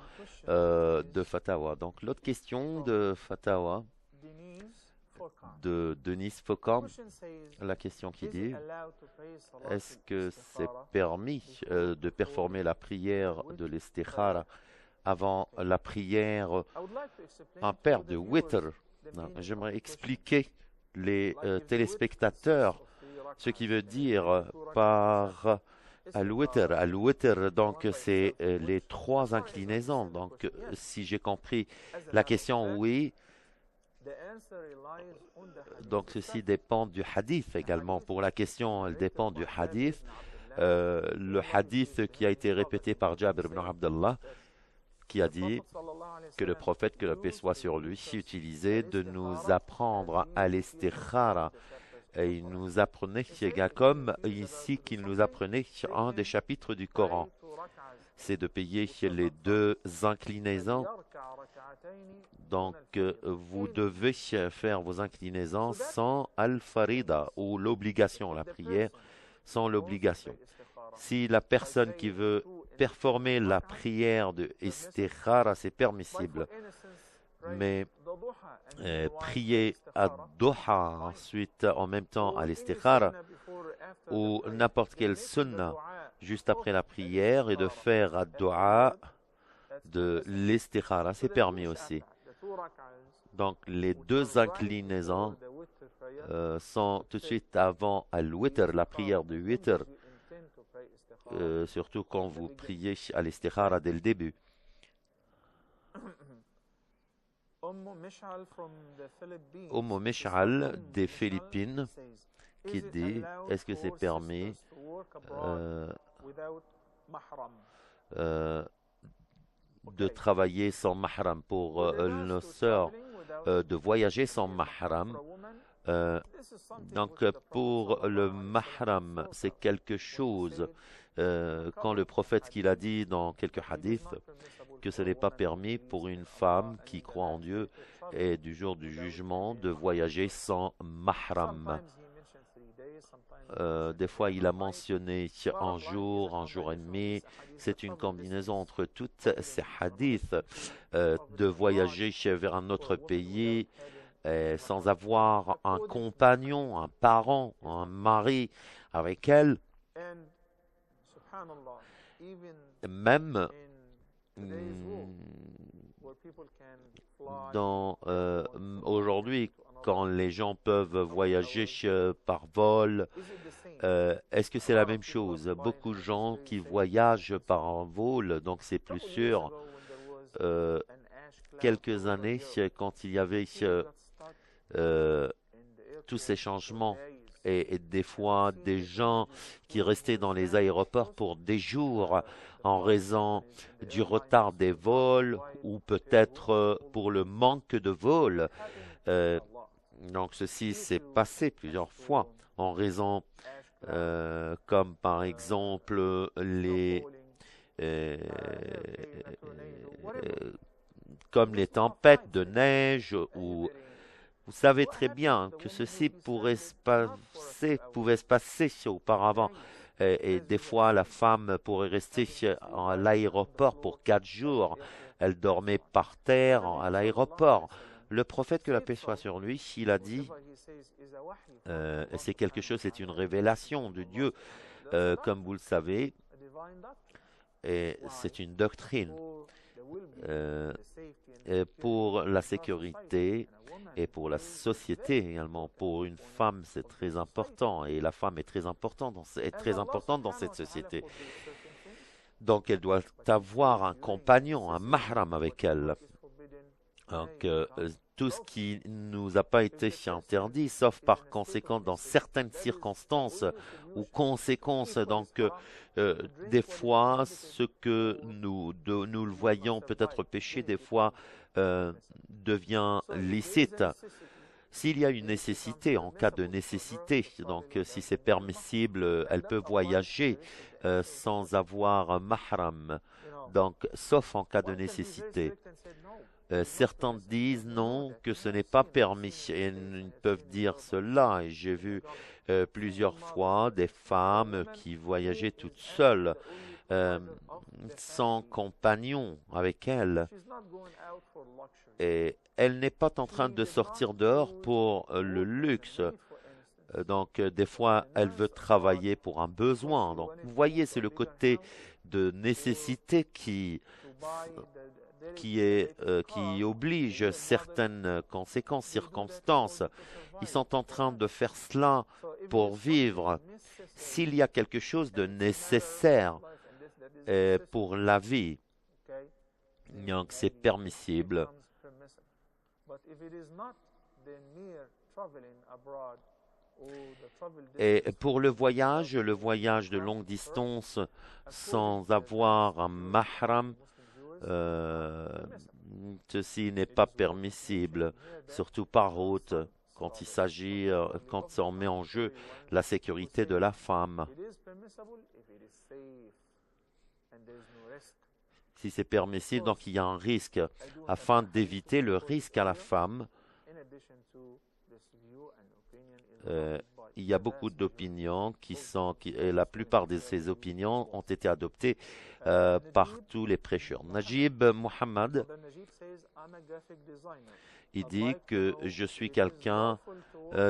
S3: de Fatawa. Donc, l'autre question de Fatawa de Denise Faucon, la question qui dit « Est-ce que c'est permis de performer la prière de l'istikhara avant la prière en paire de witr ?» J'aimerais expliquer les téléspectateurs ce qui veut dire par al-witr. Al-witr, donc, c'est les trois inclinaisons. Donc, si j'ai compris la question, oui. Donc, ceci dépend du hadith également. Pour la question, elle dépend du hadith. Le hadith qui a été répété par Jabir ibn Abdullah, qui a dit que le prophète, que la paix soit sur lui, utilisait de nous apprendre à l'istikhara. Et il nous apprenait, comme ici qu'il nous apprenait un des chapitres du Coran, c'est de payer les deux inclinaisons. Donc, vous devez faire vos inclinaisons sans al-farida, ou l'obligation, la prière sans l'obligation. Si la personne qui veut performer la prière de istikhara, c'est permissible. Mais prier à Doha, ensuite en même temps à l'istikhara, ou n'importe quelle sunna juste après la prière, et de faire à Doha de l'istikhara, c'est permis aussi. Donc les deux inclinaisons sont tout de suite avant al-witr, la prière du witr, surtout quand vous priez à l'istikhara dès le début. Mish'al des Philippines qui dit est-ce que c'est permis de travailler sans mahram pour nos sœurs, de voyager sans mahram Donc pour le mahram, c'est quelque chose, quand le prophète qu'il a dit dans quelques hadiths, que ce n'est pas permis pour une femme qui croit en Dieu et du jour du jugement de voyager sans mahram. Des fois, il a mentionné un jour et demi. C'est une combinaison entre toutes ces hadiths de voyager vers un autre pays sans avoir un compagnon, un parent, un mari avec elle. Même aujourd'hui, quand les gens peuvent voyager par vol, est-ce que c'est la même chose? Beaucoup de gens qui voyagent par un vol, donc c'est plus sûr. Quelques années, quand il y avait tous ces changements et des fois des gens qui restaient dans les aéroports pour des jours en raison du retard des vols ou peut-être pour le manque de vols. Donc ceci s'est passé plusieurs fois en raison, comme par exemple comme les tempêtes de neige ou vous savez très bien que ceci pouvait se passer auparavant. Et des fois, la femme pourrait rester à l'aéroport pour 4 jours. Elle dormait par terre à l'aéroport. Le prophète, que la paix soit sur lui, il a dit, c'est quelque chose, c'est une révélation de Dieu, comme vous le savez, et c'est une doctrine. Pour la sécurité et pour la société également. Pour une femme, c'est très important et la femme est très importante dans cette société. Donc, elle doit avoir un compagnon, un mahram avec elle. Donc, tout ce qui nous a pas été interdit, sauf par conséquent dans certaines circonstances ou conséquences. Donc, des fois, ce que nous le voyons peut-être péché, des fois devient licite. S'il y a une nécessité, en cas de nécessité, donc si c'est permissible, elle peut voyager sans avoir un mahram, donc sauf en cas de nécessité. Certains disent non, que ce n'est pas permis et ils peuvent dire cela. Et j'ai vu plusieurs fois des femmes qui voyageaient toutes seules, sans compagnon avec elles. Et elle n'est pas en train de sortir dehors pour le luxe. Donc, des fois, elle veut travailler pour un besoin. Donc, vous voyez, c'est le côté de nécessité qui oblige certaines conséquences, circonstances. Ils sont en train de faire cela pour vivre. S'il y a quelque chose de nécessaire pour la vie, donc c'est permissible. Et pour le voyage de longue distance, sans avoir un mahram, ceci n'est pas permissible, surtout par route, quand il s'agit, quand on met en jeu la sécurité de la femme. Si c'est permissible, donc il y a un risque. Afin d'éviter le risque à la femme, il y a beaucoup d'opinions et la plupart de ces opinions ont été adoptées par tous les prêcheurs. Najib Muhammad, il dit que je suis quelqu'un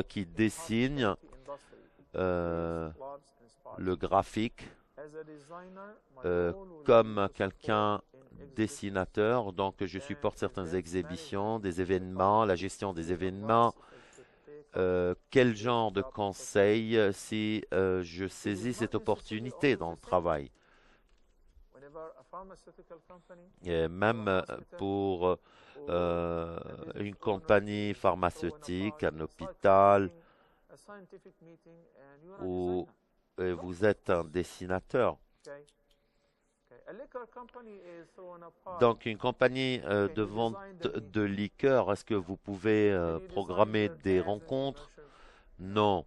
S3: qui dessine le graphique comme quelqu'un dessinateur, donc je supporte certaines exhibitions, des événements, la gestion des événements. Quel genre de conseil si je saisis cette opportunité dans le travail? Et même pour une compagnie pharmaceutique, un hôpital, où vous êtes un dessinateur. Donc, une compagnie de vente de liqueurs, est-ce que vous pouvez programmer des rencontres Non.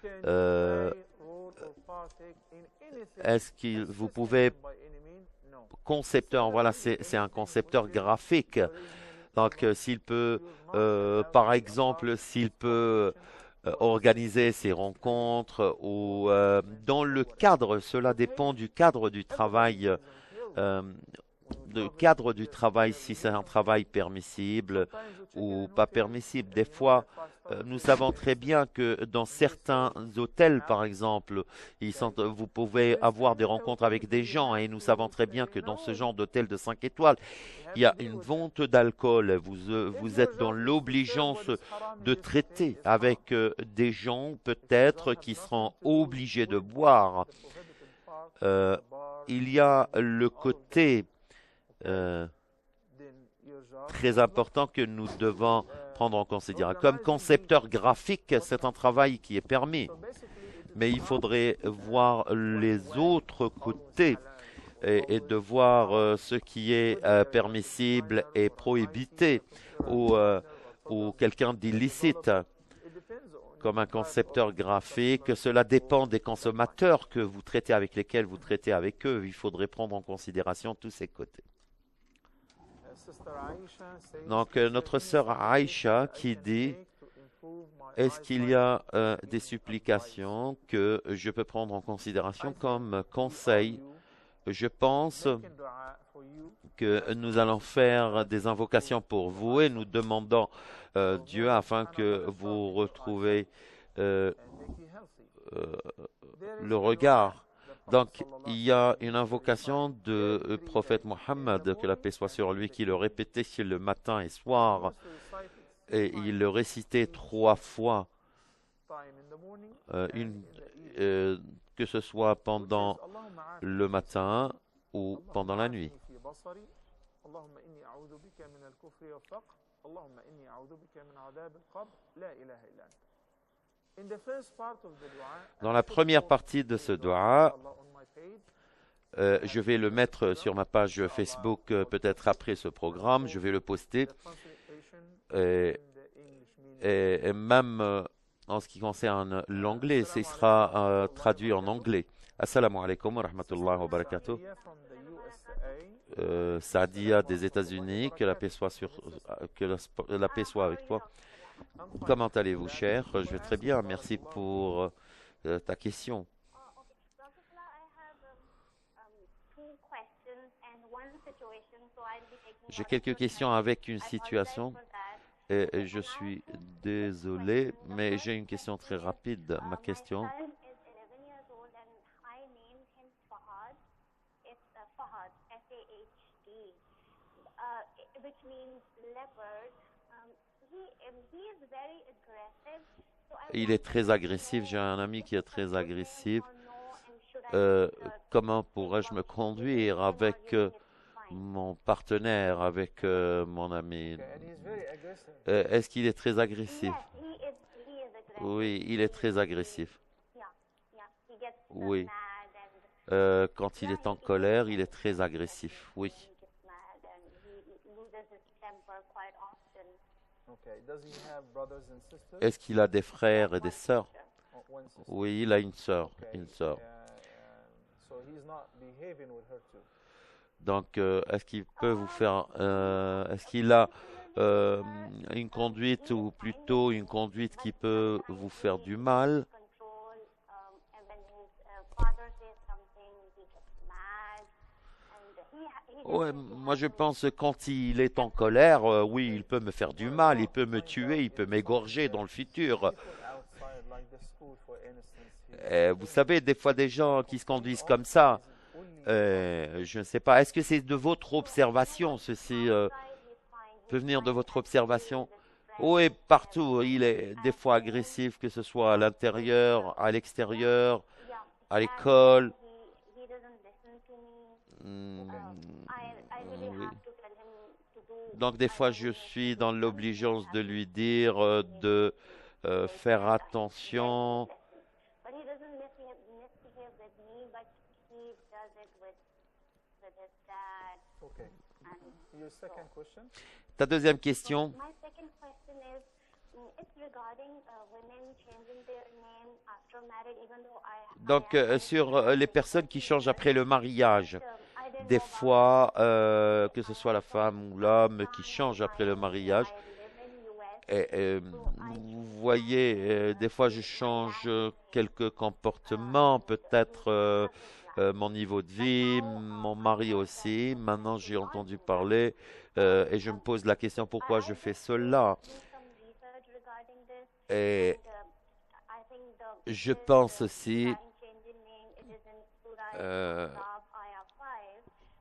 S2: Can you
S3: Euh,
S2: play, role, or partake in anything
S3: Est-ce que vous pouvez,
S2: assisted by any means? No.
S3: concepteur, voilà, c'est un concepteur graphique.
S2: Originally,
S3: Donc, s'il peut,
S2: you're not allowed
S3: par
S2: to be a
S3: exemple,
S2: part
S3: s'il
S2: of
S3: peut
S2: collaboration or
S3: organiser ses rencontres ou dans le cadre, cela dépend du cadre du travail, euh, si c'est un travail permissible ou pas permissible. Des fois, nous savons très bien que dans certains hôtels, par exemple, vous pouvez avoir des rencontres avec des gens et nous savons très bien que dans ce genre d'hôtel de 5 étoiles, il y a une vente d'alcool. Vous êtes dans l'obligeance de traiter avec des gens peut-être qui seront obligés de boire. Il y a le côté très important que nous devons prendre en considération. Comme concepteur graphique, c'est un travail qui est permis, mais il faudrait voir les autres côtés et de voir ce qui est permissible et prohibité ou quelqu'un d'illicite. Comme un concepteur graphique, cela dépend des consommateurs que vous traitez avec lesquels vous traitez avec eux. Il faudrait prendre en considération tous ces côtés. Donc, notre sœur Aïcha qui dit, est-ce qu'il y a des supplications que je peux prendre en considération comme conseil? Je pense que nous allons faire des invocations pour vous et nous demandons Dieu afin que vous retrouvez le regard. Donc, il y a une invocation de prophète Mohammed, que la paix soit sur lui, qui le répétait le matin et soir, et il le récitait 3 fois, que ce soit pendant le matin ou pendant la nuit. Dans la première partie de ce dua, je vais le mettre sur ma page Facebook peut-être après ce programme, je vais le poster et même en ce qui concerne l'anglais, ce sera traduit en anglais. Assalamu alaikum wa rahmatullahi wa barakatuh. Sadia des États-Unis, que la paix soit la paix soit avec toi. Comment allez-vous, cher? Je vais très bien, merci pour ta question. J'ai quelques questions avec une situation et je suis désolé, mais j'ai une question très rapide. Ma question. Il est très agressif. J'ai un ami qui est très agressif. Comment pourrais-je me conduire avec mon partenaire, avec mon ami? Est-ce qu'il est très agressif? Oui, il est très agressif. Oui. Quand il est en colère, il est très agressif. Oui. Est-ce qu'il a des frères et des sœurs? Oui, il a une sœur. Une sœur. Donc, est-ce qu'il peut vous faire... est-ce qu'il a une conduite ou plutôt une conduite qui peut vous faire du mal? Ouais, moi je pense que quand il est en colère, oui, il peut me faire du mal, il peut me tuer, il peut m'égorger dans le futur. Vous savez, des fois des gens qui se conduisent comme ça, je ne sais pas, est-ce que c'est de votre observation, ceci peut venir de votre observation? Oui, partout, il est des fois agressif, que ce soit à l'intérieur, à l'extérieur, à l'école. Oui. Donc des fois je suis dans l'obligeance de lui dire de faire attention. Ta deuxième question? Donc, sur les personnes qui changent après le mariage, des fois, que ce soit la femme ou l'homme qui change après le mariage, vous voyez, des fois je change quelques comportements, peut-être mon niveau de vie, mon mari aussi. Maintenant, j'ai entendu parler et je me pose la question pourquoi je fais cela. Et je pense aussi,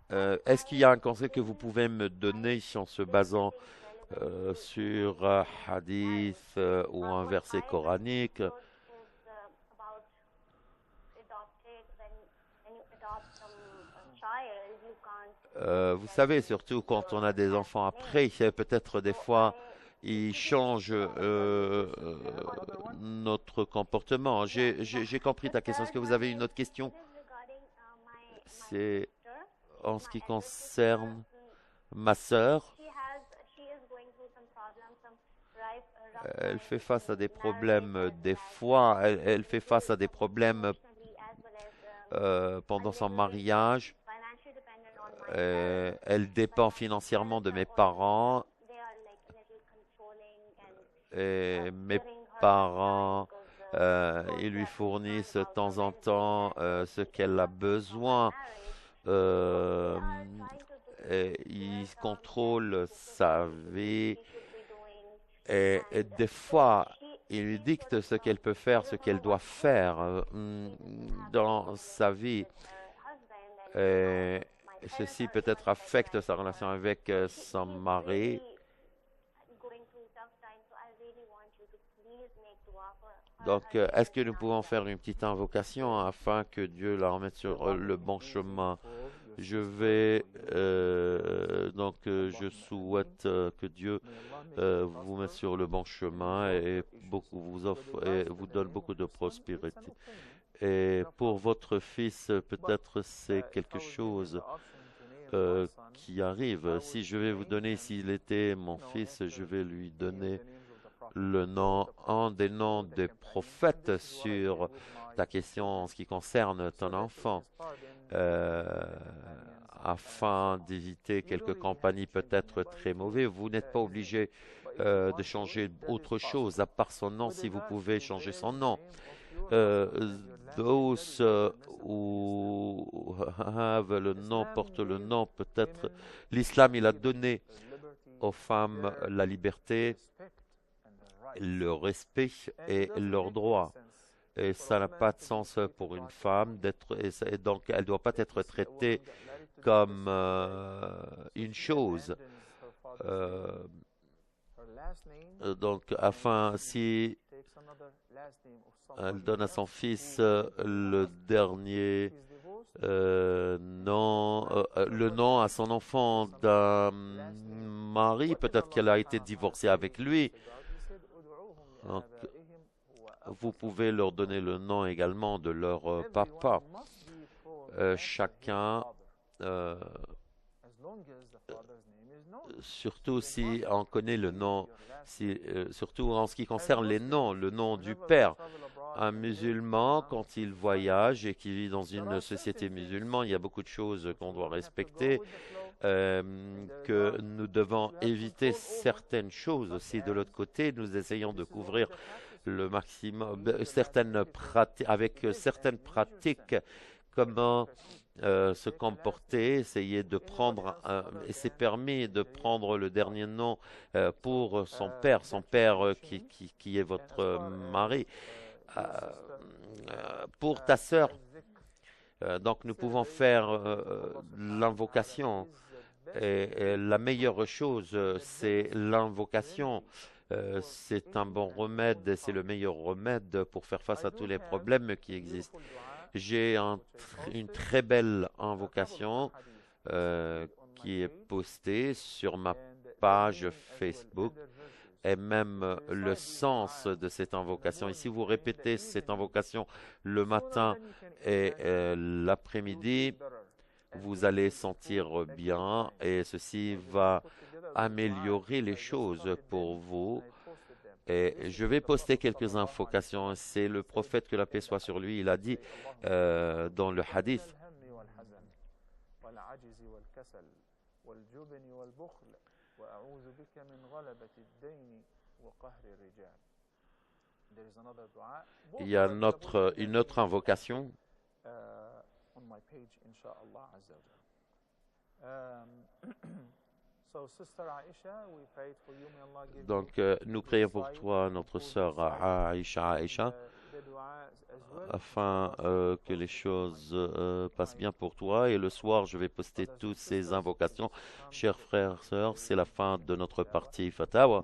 S3: est-ce qu'il y a un conseil que vous pouvez me donner en se basant sur un hadith ou un verset coranique? Vous savez, surtout quand on a des enfants après, peut-être des fois, ils changent notre comportement. J'ai compris ta question. Est-ce que vous avez une autre question? C'est en ce qui concerne ma sœur. Elle fait face à des problèmes des fois. Elle fait face à des problèmes pendant son mariage. Elle dépend financièrement de mes parents. Et mes parents, ils lui fournissent de temps en temps ce qu'elle a besoin. Et ils contrôlent sa vie. Et des fois, il lui dicte ce qu'elle peut faire, ce qu'elle doit faire dans sa vie. Et ceci peut-être affecte sa relation avec son mari. Donc, est-ce que nous pouvons faire une petite invocation afin que Dieu la remette sur le bon chemin? Je souhaite que Dieu vous mette sur le bon chemin et vous offre et vous donne beaucoup de prospérité. Et pour votre fils, peut-être c'est quelque chose qui arrive. Si je vais vous donner, s'il était mon fils, je vais lui donner un des noms des prophètes sur ta question en ce qui concerne ton enfant, afin d'éviter quelques compagnies peut-être très mauvaises. Vous n'êtes pas obligé de changer autre chose à part son nom si vous pouvez changer son nom. Those who have le nom, portent le nom, peut-être l'islam il a donné aux femmes la liberté, le respect et leurs droits. Et ça n'a pas de sens pour une femme et donc elle ne doit pas être traitée comme une chose. Donc, si elle donne à son fils le dernier nom, le nom à son enfant d'un mari, peut-être qu'elle a été divorcée avec lui. Donc, vous pouvez leur donner le nom également de leur papa. Chacun, surtout si on connaît le nom, surtout en ce qui concerne les noms, le nom du père. Un musulman, quand il voyage et qui vit dans une société musulmane, il y a beaucoup de choses qu'on doit respecter, que nous devons éviter certaines choses aussi. De l'autre côté, nous essayons de couvrir le maximum, avec certaines pratiques, comment se comporter, essayer de prendre, et c'est permis de prendre le dernier nom pour son père qui est votre mari. Pour ta sœur, donc nous pouvons faire l'invocation. Et la meilleure chose, c'est l'invocation. C'est un bon remède, c'est le meilleur remède pour faire face à tous les problèmes qui existent. J'ai une très belle invocation qui est postée sur ma page Facebook et même le sens de cette invocation. Et si vous répétez cette invocation le matin et l'après-midi, vous allez sentir bien et ceci va améliorer les choses pour vous. Et je vais poster quelques invocations. C'est le prophète, que la paix soit sur lui, il a dit dans le hadith, il y a une autre invocation. Donc, nous prions pour toi, notre sœur Aïcha, afin que les choses passent bien pour toi. Et le soir, je vais poster toutes ces invocations. Chers frères et sœurs, c'est la fin de notre partie Fatawa.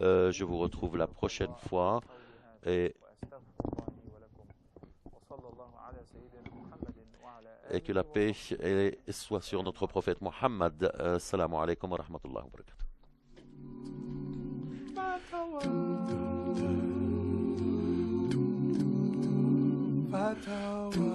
S3: Je vous retrouve la prochaine fois. Et que la paix soit sur notre prophète Mohammed. Assalamu alaikum wa rahmatullahi wa barakatuh.